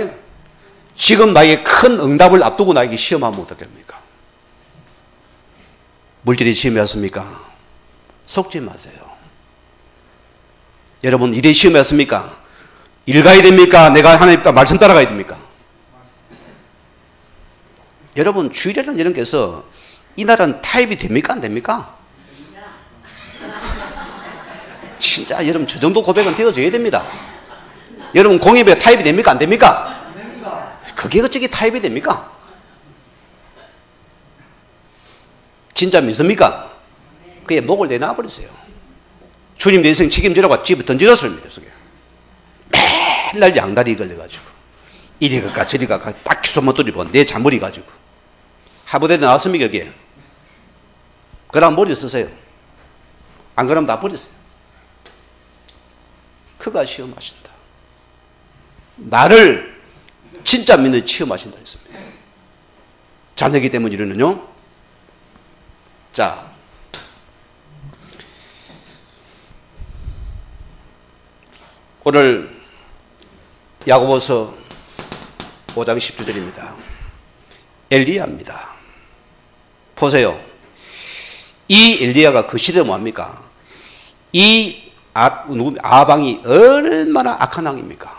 지금 나에게 큰 응답을 앞두고 나에게 시험하면 어떻게 합니까? 물질이 시험이었습니까? 속지 마세요. 여러분 일이 시험이었습니까? 일 가야 됩니까? 내가 하나님 말씀 따라가야 됩니까? 여러분 주일에는 여러분께서 이 나라는 타협이 됩니까? 안 됩니까? 진짜 여러분 저 정도 고백은 되어져야 됩니다. 여러분 공예배 타협이 됩니까? 안 됩니까? 그게 어떻게 타협이 됩니까? 진짜 믿습니까? 그의 목을 내놔버리세요. 주님 내 인생 책임지라고 집에 던져줬습니다. 맨날 양다리 걸려가지고 이리 가까 저리 가까 딱 기소만 뚫리고 내 잔머리 가지고 하부대에 나왔습니까? 여기에? 그럼 머리 쓰세요. 안 그러면 다 버리세요. 그가 시험하신다. 나를 진짜 믿는 시험하신다 했습니다. 자녀이기 때문에 이러는요. 자, 오늘 야고보서 5장 10절입니다. 엘리야입니다. 보세요. 이 엘리야가 그 시대 뭐합니까? 이 아방이 얼마나 악한 왕입니까?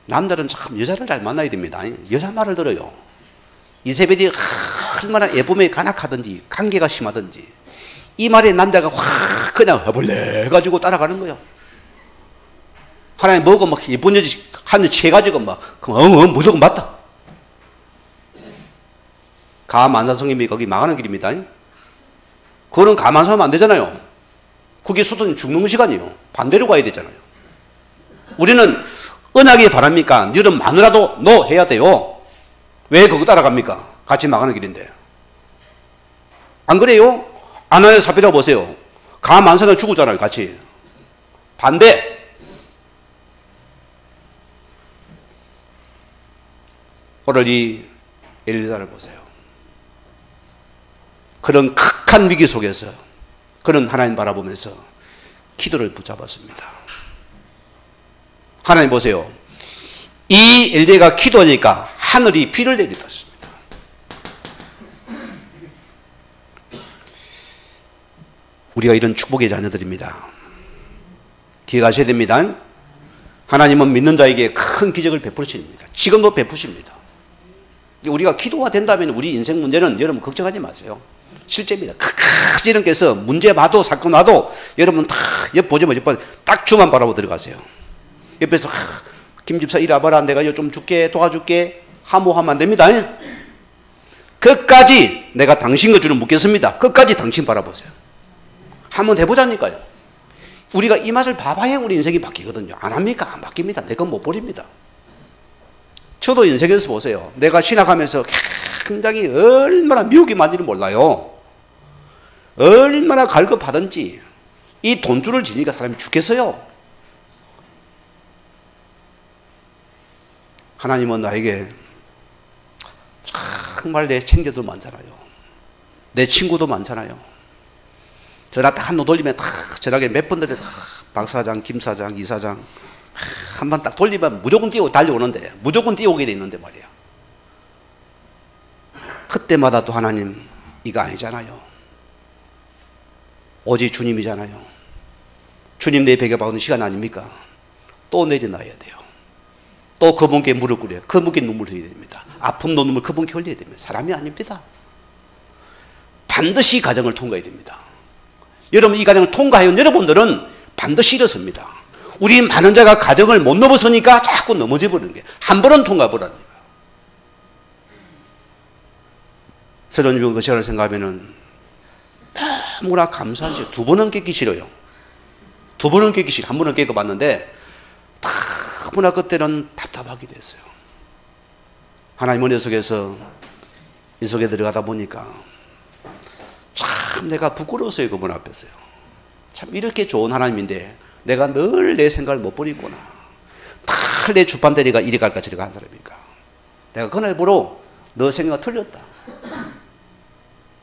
남자는 참 여자를 잘 만나야 됩니다. 여자 말을 들어요. 이세벨이 얼마나 예쁨에 간악하든지 관계가 심하든지 이 말에 남자가 확 그냥 허벌레 가지고 따라가는 거예요. 하나님 뭐고 막 예쁜 여자 한여 취해가지고 막 무조건 맞다. 가만사성님이 거기 망하는 길입니다. 그거는 가만사하면 안 되잖아요. 그게 수도는 죽는 시간이에요. 반대로 가야 되잖아요. 우리는 은하기 바랍니까? 너는 마누라도 너 해야 돼요. 왜 그거 따라갑니까? 같이 망하는 길인데. 안 그래요? 아나니아 사피라 보세요. 가만사는 죽었잖아요. 같이. 반대. 오늘 이 엘리사를 보세요. 그런 극한 위기 속에서 그는 하나님 바라보면서 기도를 붙잡았습니다. 하나님 보세요. 이 엘리야가 기도하니까 하늘이 비를 내리다 했습니다. 우리가 이런 축복의 자녀들입니다. 기억하셔야 됩니다. 하나님은 믿는 자에게 큰 기적을 베푸십니다. 지금도 베푸십니다. 우리가 기도가 된다면 우리 인생 문제는 여러분 걱정하지 마세요. 실제입니다. 크크지름께서 문제 봐도 사건 와도 여러분 옆 보지만 딱 주만 바라보고 들어가세요. 옆에서 김 집사 이리 와봐라. 내가 이거 좀 줄게 도와줄게 하모하면 안 됩니다. 끝까지 내가 당신 거 주는 묻겠습니다. 끝까지 당신 바라보세요. 한번 해보자니까요. 우리가 이 맛을 봐봐야 우리 인생이 바뀌거든요. 안 합니까? 안 바뀝니다. 내가 못 버립니다. 저도 인생에서 보세요. 내가 신학하면서 굉장히 얼마나 미혹이 많은지를 몰라요. 얼마나 갈급하든지 이 돈줄을 지니까 사람이 죽겠어요. 하나님은 나에게 정말 내 챙겨도 많잖아요. 내 친구도 많잖아요. 전화 딱 한 번 돌리면 딱 전화기 몇 번 들려도 박 사장, 김 사장, 이 사장 한 번 딱 돌리면 무조건 뛰어 달려오는데 무조건 뛰어오게 돼 있는데 말이야. 그때마다 또 하나님 이거 아니잖아요. 오직 주님이잖아요. 주님 내 베개 박는 시간 아닙니까? 또 내려놔야 돼요. 또 그분께 무릎 꿇어요. 그분께 눈물 흘려야 됩니다. 아픔도 눈물 그분께 흘려야 됩니다. 사람이 아닙니다. 반드시 가정을 통과해야 됩니다. 여러분 이 가정을 통과하여 여러분들은 반드시 일어섭니다. 우리 많은 자가 가정을 못 넘어서니까 자꾸 넘어져 버리는 거예요. 한 번은 통과 보라는 거예요. 저는 그 시간을 생각하면은 너무나 감사하죠. 두 번은 깨기 싫어요. 두 번은 깨기 싫어. 한 번은 깨고봤는데 너무나 그때는 답답하게 됐어요. 하나님 은혜 속에서 이 속에 들어가다 보니까 참 내가 부끄러웠어요. 그분 앞에서요. 참 이렇게 좋은 하나님인데 내가 늘 내 생각을 못 버리구나. 늘 내 주판대리가 이리 갈까 저리 가는 사람이니까. 내가 그날부로 너 생각 틀렸다.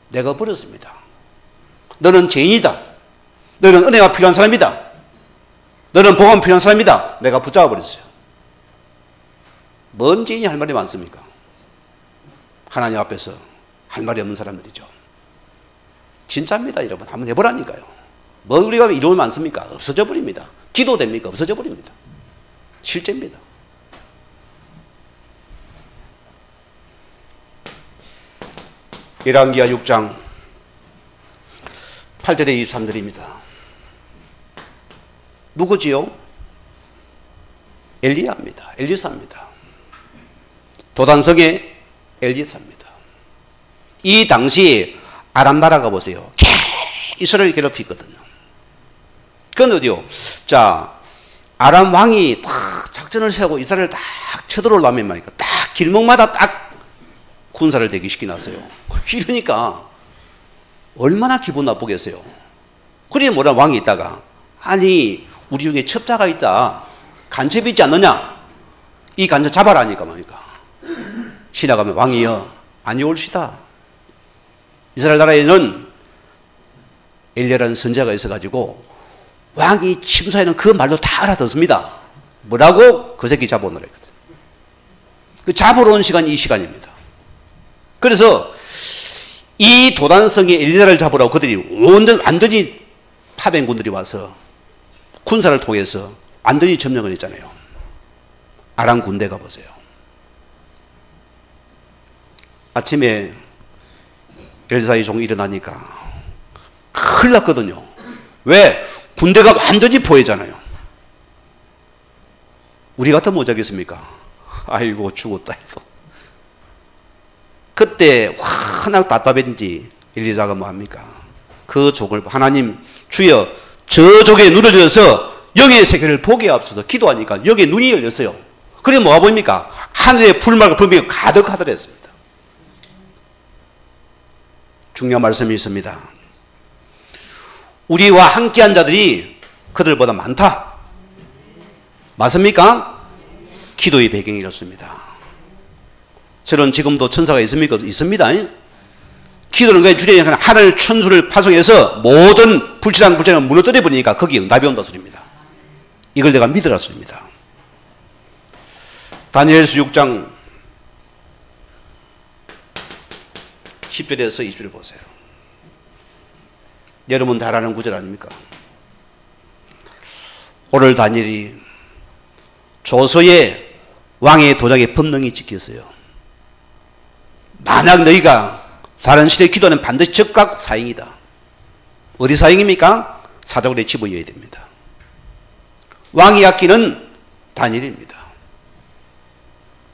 내가 버렸습니다. 너는 죄인이다. 너는 은혜가 필요한 사람이다. 너는 복음 필요한 사람이다. 내가 붙잡아 버렸어요. 뭔 죄인이 할 말이 많습니까? 하나님 앞에서 할 말이 없는 사람들이죠. 진짜입니다, 여러분. 한번 해보라니까요. 뭐 우리가 이론이 많습니까? 없어져 버립니다. 기도됩니까? 없어져 버립니다. 실제입니다. 열왕기하 6장 8절에 23절입니다. 누구지요? 엘리야입니다. 엘리사입니다. 도단성의 엘리사입니다. 이 당시 아람 나라가 보세요. 이스라엘 괴롭히거든요. 그건 어디요? 자, 아람 왕이 딱 작전을 세우고 이스라엘을 딱 쳐들어오려면 말이니까 딱 길목마다 딱 군사를 대기시켜놨어요. 이러니까 얼마나 기분 나쁘겠어요. 그래 뭐라 왕이 있다가 아니 우리 중에 첩자가 있다. 간첩이 있지 않느냐? 이 간첩 잡아라니까 말이니까. 지나가면 왕이여 아니올시다. 이스라엘 나라에는 엘리야라는 선지자가 있어가지고 왕이 침소에는 그 말도 다 알아듣습니다. 뭐라고? 그 새끼 잡아오느라 했거든. 그 잡으러 온 시간이 이 시간입니다. 그래서 이 도단성의 엘리야를 잡으라고 그들이 완전히 파병군들이 와서 군사를 통해서 완전히 점령을 했잖아요. 아람 군대가 보세요. 아침에 엘리사의 종이 일어나니까 큰일 났거든요. 왜? 군대가 완전히 포위잖아요. 우리 같으면 뭐 하겠습니까? 아이고 죽었다 해도. 그때 워낙 답답했는지 엘리사가 뭐합니까? 그 족을 하나님 주여 저 족의 눈을 열어서 영의 세계를 보게 앞서서 기도하니까 영의 눈이 열렸어요. 그래 뭐가 보입니까? 하늘의 풀mar과 범위가 가득하더랬습니다. 중요한 말씀이 있습니다. 우리와 함께한 자들이 그들보다 많다. 맞습니까? 기도의 배경이 이렇습니다. 저는 지금도 천사가 있습니까? 있습니다. 기도는 그냥 주례에 하늘 천수를 파송해서 모든 불신앙 불신앙을 무너뜨려 버리니까 거기에 응답이 온다 소리입니다. 이걸 내가 믿으라 소리입니다. 다니엘서 6장 10절에서 20절 보세요. 여러분 다 아는 구절 아닙니까? 오늘 다니엘이 조서에 왕의 도장에 법령이 찍혔어요. 만약 너희가 다른 시대에 기도하는 반드시 즉각 사형이다. 어디 사형입니까? 사자굴에 집어넣어야 됩니다. 왕이 아끼는 다니엘입니다.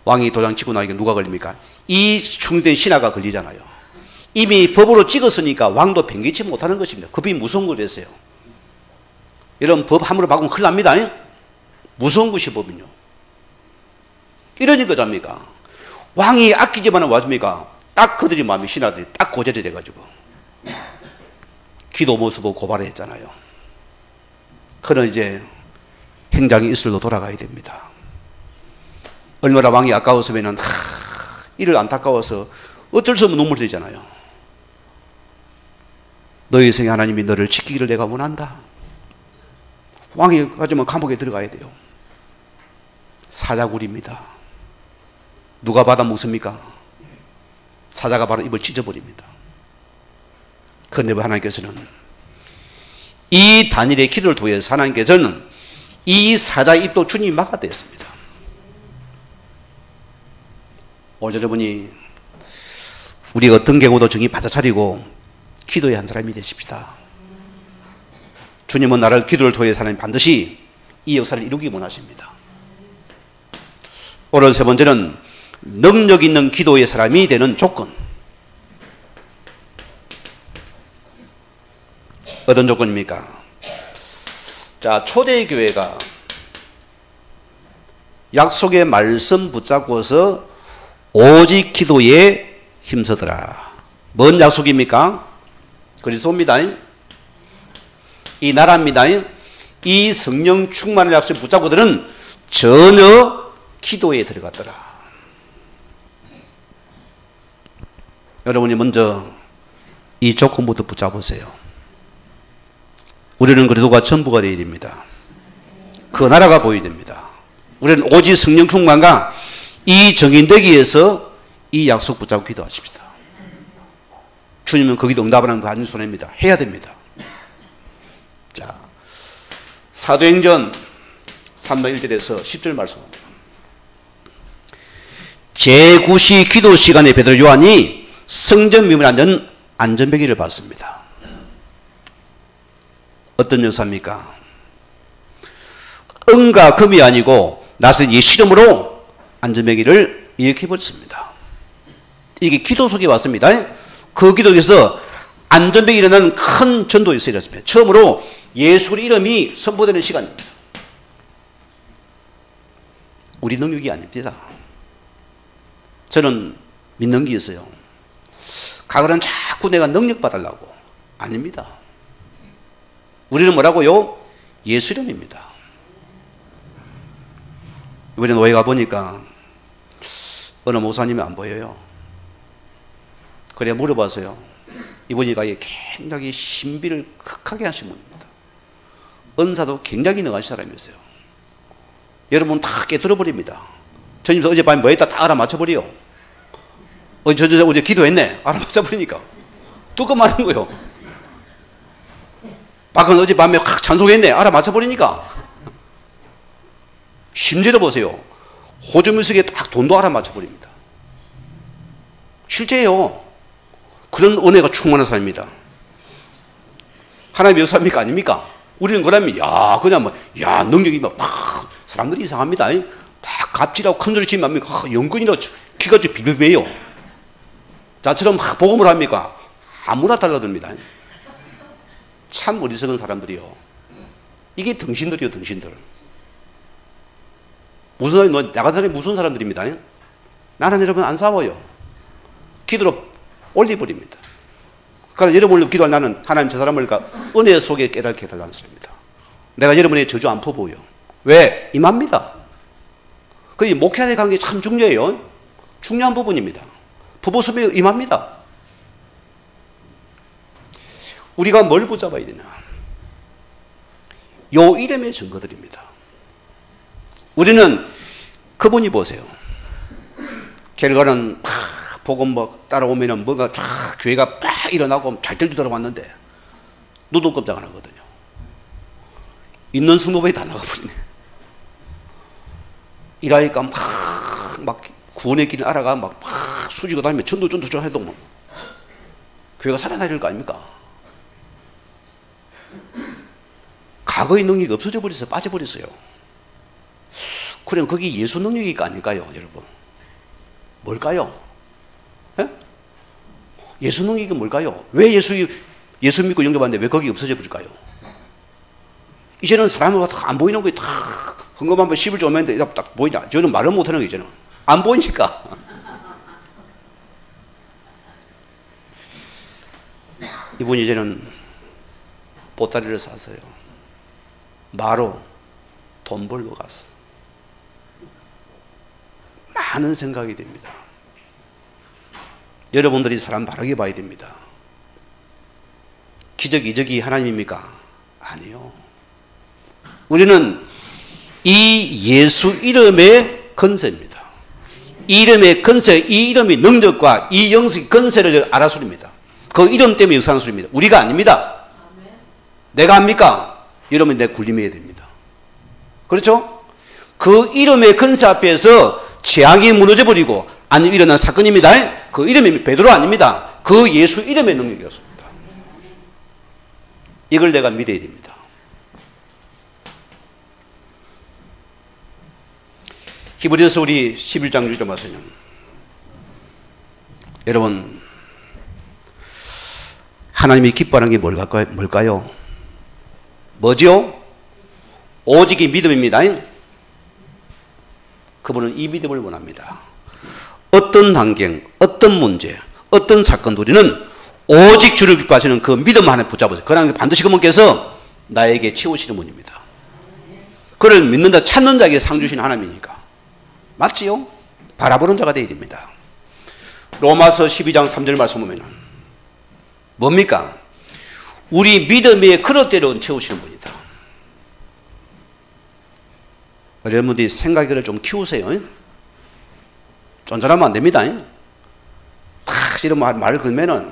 왕이 도장 찍고 나니까 누가 걸립니까? 이 충된 신하가 걸리잖아요. 이미 법으로 찍었으니까 왕도 변기치 못하는 것입니다. 법이 무서운 거랬어요. 이런 법 함부로 바꾸면 큰일 납니다. 무서운 것이 법이요. 이러니까 잡니까? 왕이 아끼지만은 와줍니까? 딱 그들이 마음이 신하들이 딱 고절이 돼가지고 기도 모습을 고발을 했잖아요. 그는 이제 행장이 이스라엘로 돌아가야 됩니다. 얼마나 왕이 아까웠으면은 이를 안타까워서 어쩔 수 없는 눈물 흘리잖아요. 너희 성의 하나님이 너를 지키기를 내가 원한다. 왕이 하지만 감옥에 들어가야 돼요. 사자굴입니다. 누가 받아 먹습니까? 사자가 바로 입을 찢어버립니다. 그런데 하나님께서는 이 다니엘의 기도를 통해서 하나님께서는 이 사자의 입도 주님이 막아댔습니다. 오늘 여러분이 우리가 어떤 경우도 정신 바짝 차리고 기도의 한 사람이 되십시다. 주님은 나를 기도를 통해 하나님 반드시 이 역사를 이루기 원하십니다. 오늘 세 번째는 능력 있는 기도의 사람이 되는 조건. 어떤 조건입니까? 자, 초대교회가 약속의 말씀 붙잡고서 오직 기도에 힘쓰더라. 뭔 약속입니까? 그리스도입니다. 이 나라입니다. 이 성령 충만을 약속에 붙잡고들은 전혀 기도에 들어갔더라. 여러분이 먼저 이 조건부터 붙잡으세요. 우리는 그리스도가 전부가 되어야 됩니다. 그 나라가 보여야 됩니다. 우리는 오직 성령 충만과 이 정인되기 위해서 이 약속 붙잡고 기도하십시다. 주님은 거기도 응답하는 거 아닌 손해입니다. 해야 됩니다. 자, 사도행전 3장 1절에서 10절 말씀합니다. 제9시 기도 시간에 베드로 요한이 성전 미문에 앉은 안전벨기를 봤습니다. 어떤 역사입니까? 은과 금이 아니고 나서 예수 이름으로 안전벨기를 일으켜버렸습니다. 이게 기도 속에 왔습니다. 그 기도에서 안전벨기에 일어나는 큰 전도가 있었습니다. 처음으로 예수 이름이 선포되는 시간입니다. 우리 능력이 아닙니다. 저는 믿는 게 있어요. 가그는 자꾸 내가 능력 받으려고. 아닙니다. 우리는 뭐라고요? 예수 이름입니다. 이번에 노예 가보니까 어느 목사님이 안 보여요. 그래 물어봤어요. 이분이가 굉장히 신비를 극하게 하신 분입니다. 은사도 굉장히 능하신 사람이었어요. 여러분 다 깨뜨려버립니다. 저님 어젯밤에 뭐 했다 다 알아맞혀버려요. 어제 기도했네. 알아맞혀버리니까. 뚜껑 맞는 거요. 박은 어젯밤에 확 찬송했네. 알아맞혀버리니까. 심지어 보세요. 호주무석에 딱 돈도 알아맞혀버립니다. 실제예요. 그런 은혜가 충만한 사람입니다. 하나님의 역사입니까? 아닙니까? 우리는 그러면, 그냥 능력이 사람들이 이상합니다. 막 갑질하고 큰 소리 치면 합니까? 연근이라 귀가 좀 비비배요. 자처럼 막 복음을 합니까? 아무나 달라듭니다. 참 어리석은 사람들이요. 이게 등신들이요, 등신들. 무슨 사람이, 나간 사람이 무슨 사람들입니다. 나는 여러분 안 싸워요. 기도로 올려버립니다. 그러니까 여러분을 기도할 나는 하나님 저 사람을 은혜 속에 깨닫게 해달라는 소리입니다. 내가 여러분의 저주 안 퍼부어요. 왜? 임합니다. 그러니 목회자의 관계 참 중요해요. 중요한 부분입니다. 부부 수업에 임합니다. 우리가 뭘 붙잡아야 되냐? 요 이름의 증거들입니다. 우리는 그분이 보세요. 결과는 복음 따라오면은 뭐가 교회가 팍 일어나고 잘 들도 들어왔는데 누도 꼼짝 안 하거든요. 있는 승노부에 다 나가버리네. 일하니까 막 구원의 길을 알아가 막 수지고 다니면 전도 해도 뭐 교회가 살아나야 될 거 아닙니까? 과거의 능력이 없어져 버렸어요. 빠져버렸어요. 그럼 그게 예수 능력이 아닐까요, 여러분? 뭘까요? 에? 예수 능력이 뭘까요? 왜 예수 믿고 영접하는데 왜 거기 없어져 버릴까요? 이제는 사람을 안 보이는 거에 다 헌금한번 11조 오면데 딱 보이냐? 저는 말을 못하는 거 이제는 안 보이니까. 이분이 이제는 보따리를 샀어요. 마로 돈 벌러 갔어. 많은 생각이 됩니다. 여러분들이 사람 바르게 봐야 됩니다. 기적 이적이 하나님입니까? 아니요. 우리는 이 예수 이름의 건세입니다. 이 이름의 건세, 이 이름의 능력과 이 영성의 건세를 알아서립니다. 그 이름 때문에 역사하는 소리입니다. 우리가 아닙니다. 내가 합니까? 여러분이 내 군림해야 됩니다. 그렇죠? 그 이름의 건세 앞에서 재앙이 무너져버리고 안 일어난 사건입니다. 그 이름이 베드로 아닙니다. 그 예수 이름의 능력이었습니다. 이걸 내가 믿어야 됩니다. 히브리서 우리 11장 6절 말씀은 여러분 하나님이 기뻐하는 게 뭘까요? 뭐지요? 오직 이 믿음입니다. 그분은 이 믿음을 원합니다. 어떤 환경, 어떤 문제, 어떤 사건도 우리는 오직 주를 기뻐하시는 그 믿음 하나 붙잡으세요. 그러나 반드시 그분께서 나에게 채우시는 분입니다. 그를 믿는 자, 찾는 자에게 상 주시는 하나님이니까. 맞지요? 바라보는 자가 되어야 됩니다. 로마서 12장 3절 말씀 보면 뭡니까? 우리 믿음의 그릇대로 채우시는 분이다. 여러분들이 생각을 좀 키우세요. 쫀쫀하면 안 됩니다. 탁 이런 말을 걸면은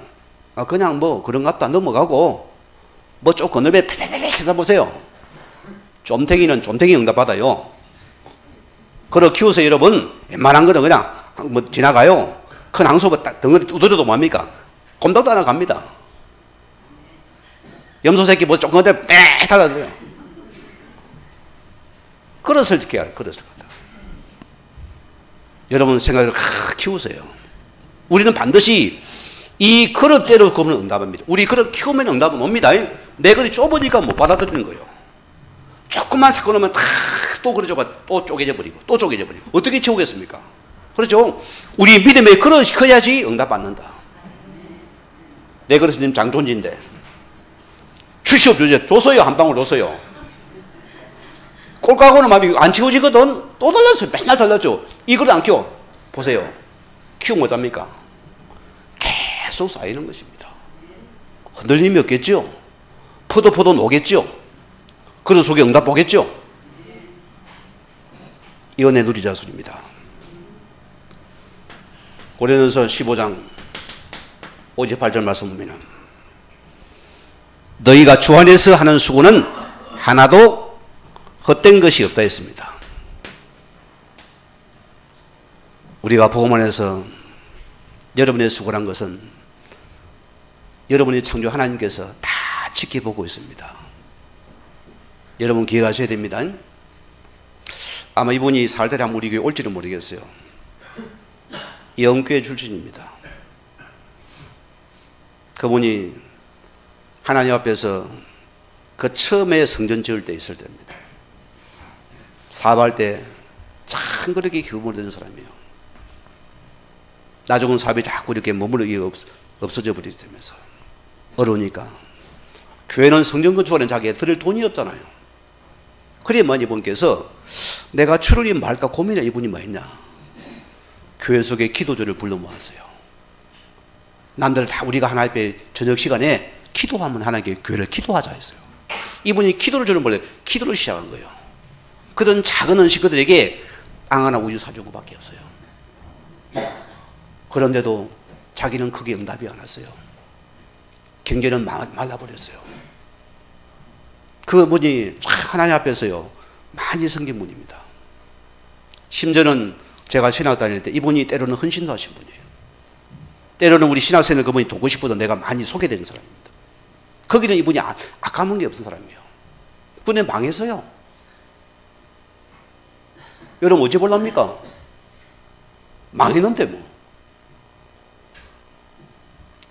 그냥 뭐 그런 것 같다 넘어가고 뭐 조금 넓에 패패패 해다 보세요. 쫌탱이는 쫌탱이 응답 받아요. 그러 키우세요 여러분. 웬만한 거는 그냥 뭐 지나가요. 큰 항소 딱 덩어리 두드려도 뭐합니까? 꼼짝도 안 하고 갑니다. 염소 새끼 뭐 조금 넓에 빼 달아들어요. 그릇을 지켜야 해요. 그릇을 갖다. 여러분 생각을 키우세요. 우리는 반드시 이 그릇대로 그분은 응답합니다. 우리 그릇 키우면 응답은 옵니다. 내 그릇이 좁으니까 못 받아들이는 거예요. 조금만 사고 나면 또 그러죠. 또 쪼개져 버리고 또 쪼개져 버리고 어떻게 채우겠습니까? 그렇죠? 우리 믿음의 그릇이 커야지 응답 받는다. 내 그릇은 지금 장존지인데 주시옵소서 줬어요. 한 방울 줬어요. 꼴까고는 마음이 안 채워지거든. 또 달라져요. 맨날 달라져. 이 그릇 안 키워. 보세요. 키우면 어떡합니까? 계속 쌓이는 것입니다. 흔들림이 없겠죠? 포도 노겠죠? 그릇 속에 응답 보겠죠? 이 은혜 누리자 소리입니다. 고린도서 15장 58절 말씀 보면 너희가 주 안에서 하는 수고는 하나도 헛된 것이 없다 했습니다. 우리가 복음 안에서 여러분의 수고란 것은 여러분이 창조 하나님께서 다 지켜보고 있습니다. 여러분 기억하셔야 됩니다. 아마 이분이 살달이 한번 우리 교회 올지는 모르겠어요. 영교회 출신입니다. 그분이 하나님 앞에서 그 처음에 성전 지을 때 있을 때입니다. 사업할 때 참 그렇게 기쁨을 드는 사람이에요. 나중은 사업이 자꾸 이렇게 머무르기가 없어져 버리면서 어려우니까 교회는 성전 건축하는 자기에 드릴 돈이 없잖아요. 그래야만 이분께서 내가 출을이 말까 고민해. 이분이 뭐 했냐, 교회 속에 기도조를 불러 모았어요. 남들 다 우리가 하나님 앞에 저녁 시간에 기도하면 하나님께 교회를 기도하자 했어요. 이분이 기도를 주는 원래 기도를 시작한 거예요. 그런 작은 은식들에게 땅 하나 우유 사주고 밖에 없어요. 그런데도 자기는 크게 응답이 안 왔어요. 경제는 말라버렸어요. 그분이 하나님 앞에서요 많이 섬긴 분입니다. 심지어는 제가 신학 다닐 때 이분이 때로는 헌신도 하신 분이에요. 때로는 우리 신학생을 그분이 돕고 싶어도 내가 많이 소개된 사람입니다. 거기는 이분이 아까운 게 없는 사람이에요. 근데 망해서요. 여러분 어찌 볼랍니까? 망했는데 뭐.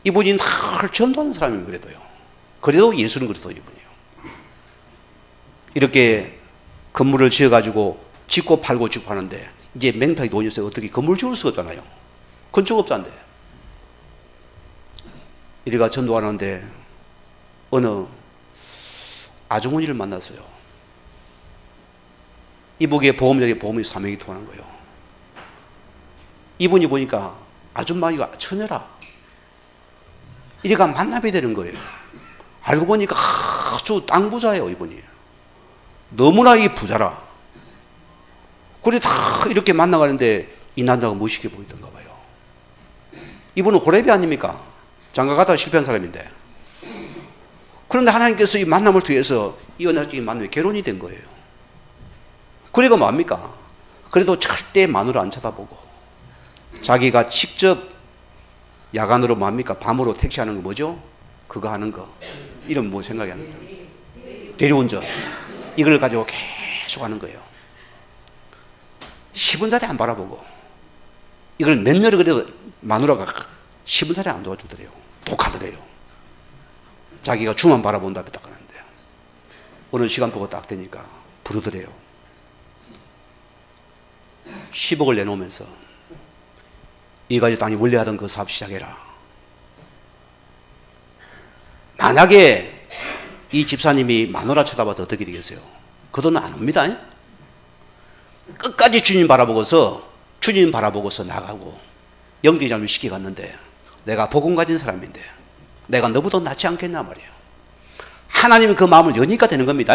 이분이 늘 전도하는 사람이면 그래도요. 그래도 예수는 그래도 이분이에요. 이렇게 건물을 지어가지고 짓고 팔고 짓고 하는데 이제 맹탕이 돈이 있어요. 어떻게 건물 지을 수가 없잖아요. 건축업자인데. 이래가 전도하는데 어느 아주머니를 만났어요. 이분에게 보험이 사명이 통하는 거예요. 이분이 보니까 아줌마가 처녀라. 이래가 만나게 되는 거예요. 알고 보니까 아주 땅 부자예요, 이분이. 너무나 이 부자라. 그래 다 이렇게 만나가는데 이 남자가 멋있게 보이던가 봐요. 이분은 호레비 아닙니까? 장가가다가 실패한 사람인데. 그런데 하나님께서 이 만남을 통해서 이 언약적인 만남이 결혼이 된 거예요. 그리고 뭡니까? 그래도 절대 마누라 안 쳐다보고 자기가 직접 야간으로 뭡니까? 밤으로 택시하는 거 뭐죠? 그거 하는 거. 이름 뭐 생각이 안 나요? 대리운전. 이걸 가지고 계속 하는 거예요. 10분 자리 안 바라보고 이걸 몇 년을 그래도 마누라가 10분 자리 안 도와주더래요. 독하더래요. 자기가 주만 바라본다며 딱 하는데 어느 시간 보고 딱 되니까 부르더래요. 10억을 내놓으면서 이 가지 땅이 원래 하던 그 사업 시작해라. 만약에 이 집사님이 마누라 쳐다봐서 어떻게 되겠어요? 그 돈은 안 옵니다. 끝까지 주님 바라보고서 나가고 연기장을 시켜갔는데 내가 복음 가진 사람인데 내가 너보다 낫지 않겠냐 말이에요. 하나님은 그 마음을 여니까 되는 겁니다.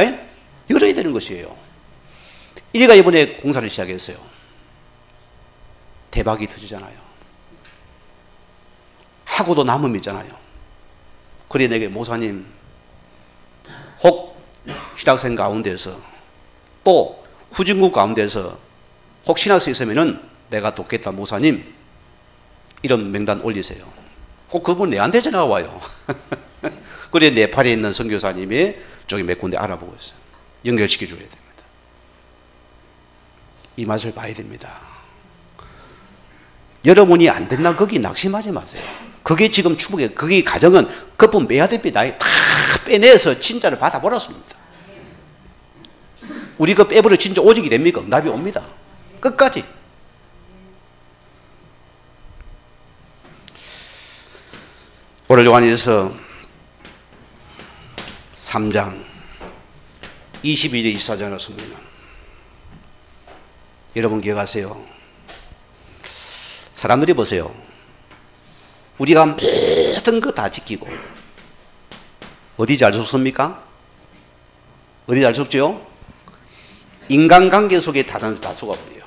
열어야 되는 것이에요. 이래가 이번에 공사를 시작했어요. 대박이 터지잖아요. 하고도 남음 있잖아요. 그래 내게 목사님 혹 신학생 가운데서 또 후진국 가운데서 혹 신학생 있으면은 내가 돕겠다 목사님 이런 명단 올리세요. 혹 그분 내한테 전화가 와요. 그래 네팔에 있는 선교사님이 저기 몇 군데 알아보고 있어요. 연결시켜 줘야 됩니다. 이 맛을 봐야 됩니다. 여러분이 안 된다 거기 낙심하지 마세요. 그게 지금 축복이에요. 그게 가정은 거품 빼야 됩니다. 다 빼내서 진짜를 받아보았습니다. 우리 그 빼버려 진짜 오직이 됩니까? 응답이 옵니다. 끝까지. 오늘 요한일서 3장 22절 24절을 씁니다. 여러분 기억하세요. 사람들이 보세요. 우리가 모든 거 다 지키고 어디 잘 속습니까? 어디 잘 속죠? 인간관계 속에 다 속아버려요.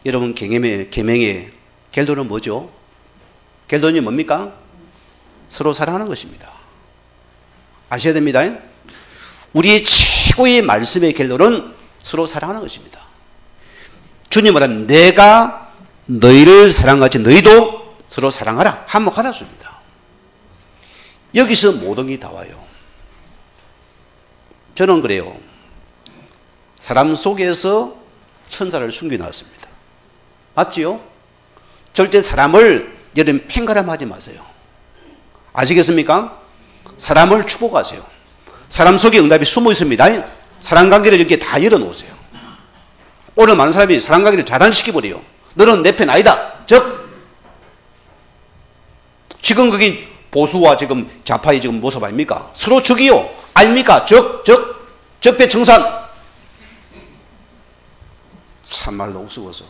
여러분 계명의 결론은 뭐죠? 결론이 뭡니까? 서로 사랑하는 것입니다. 아셔야 됩니다. 우리의 최고의 말씀의 결론은 서로 사랑하는 것입니다. 주님 말하면 내가 너희를 사랑같이 너희도 서로 사랑하라. 한몫하셨습니다. 여기서 모든 게 다 와요. 저는 그래요. 사람 속에서 천사를 숨겨놨습니다. 맞지요? 절대 사람을 여러분 팽가람하지 마세요. 아시겠습니까? 사람을 축복하세요. 사람 속에 응답이 숨어 있습니다. 사랑관계를 이렇게 다 열어놓으세요. 오늘 많은 사람이 사랑관계를 자단시켜버려요. 너는 내 편 아니다. 즉 지금 그게 보수와 지금 좌파의 지금 모습 아닙니까? 서로 적이요. 아닙니까? 적배청산. 참말로 우스워서.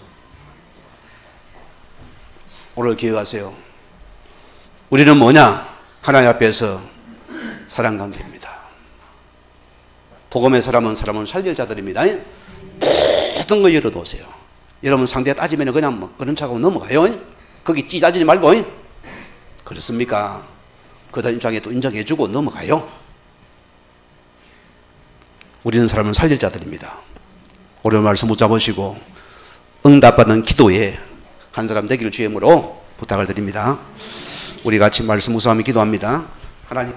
오늘 기억하세요. 우리는 뭐냐? 하나님 앞에서 사랑관계입니다. 복음의 사람은 사람을 살릴 자들입니다. 모든 거 열어놓으세요. 여러분 상대가 따지면 그냥 뭐 그런 척하고 넘어가요. 거기 찌따지지 말고. 그렇습니까? 그 다음 입장에 또 인정해주고 넘어가요. 우리는 사람을 살릴 자들입니다. 오늘 말씀 붙잡으시고 응답받는 기도에 한 사람 되기를 주의 이름으로 부탁을 드립니다. 우리 같이 말씀 묵상하며 기도합니다. 하나님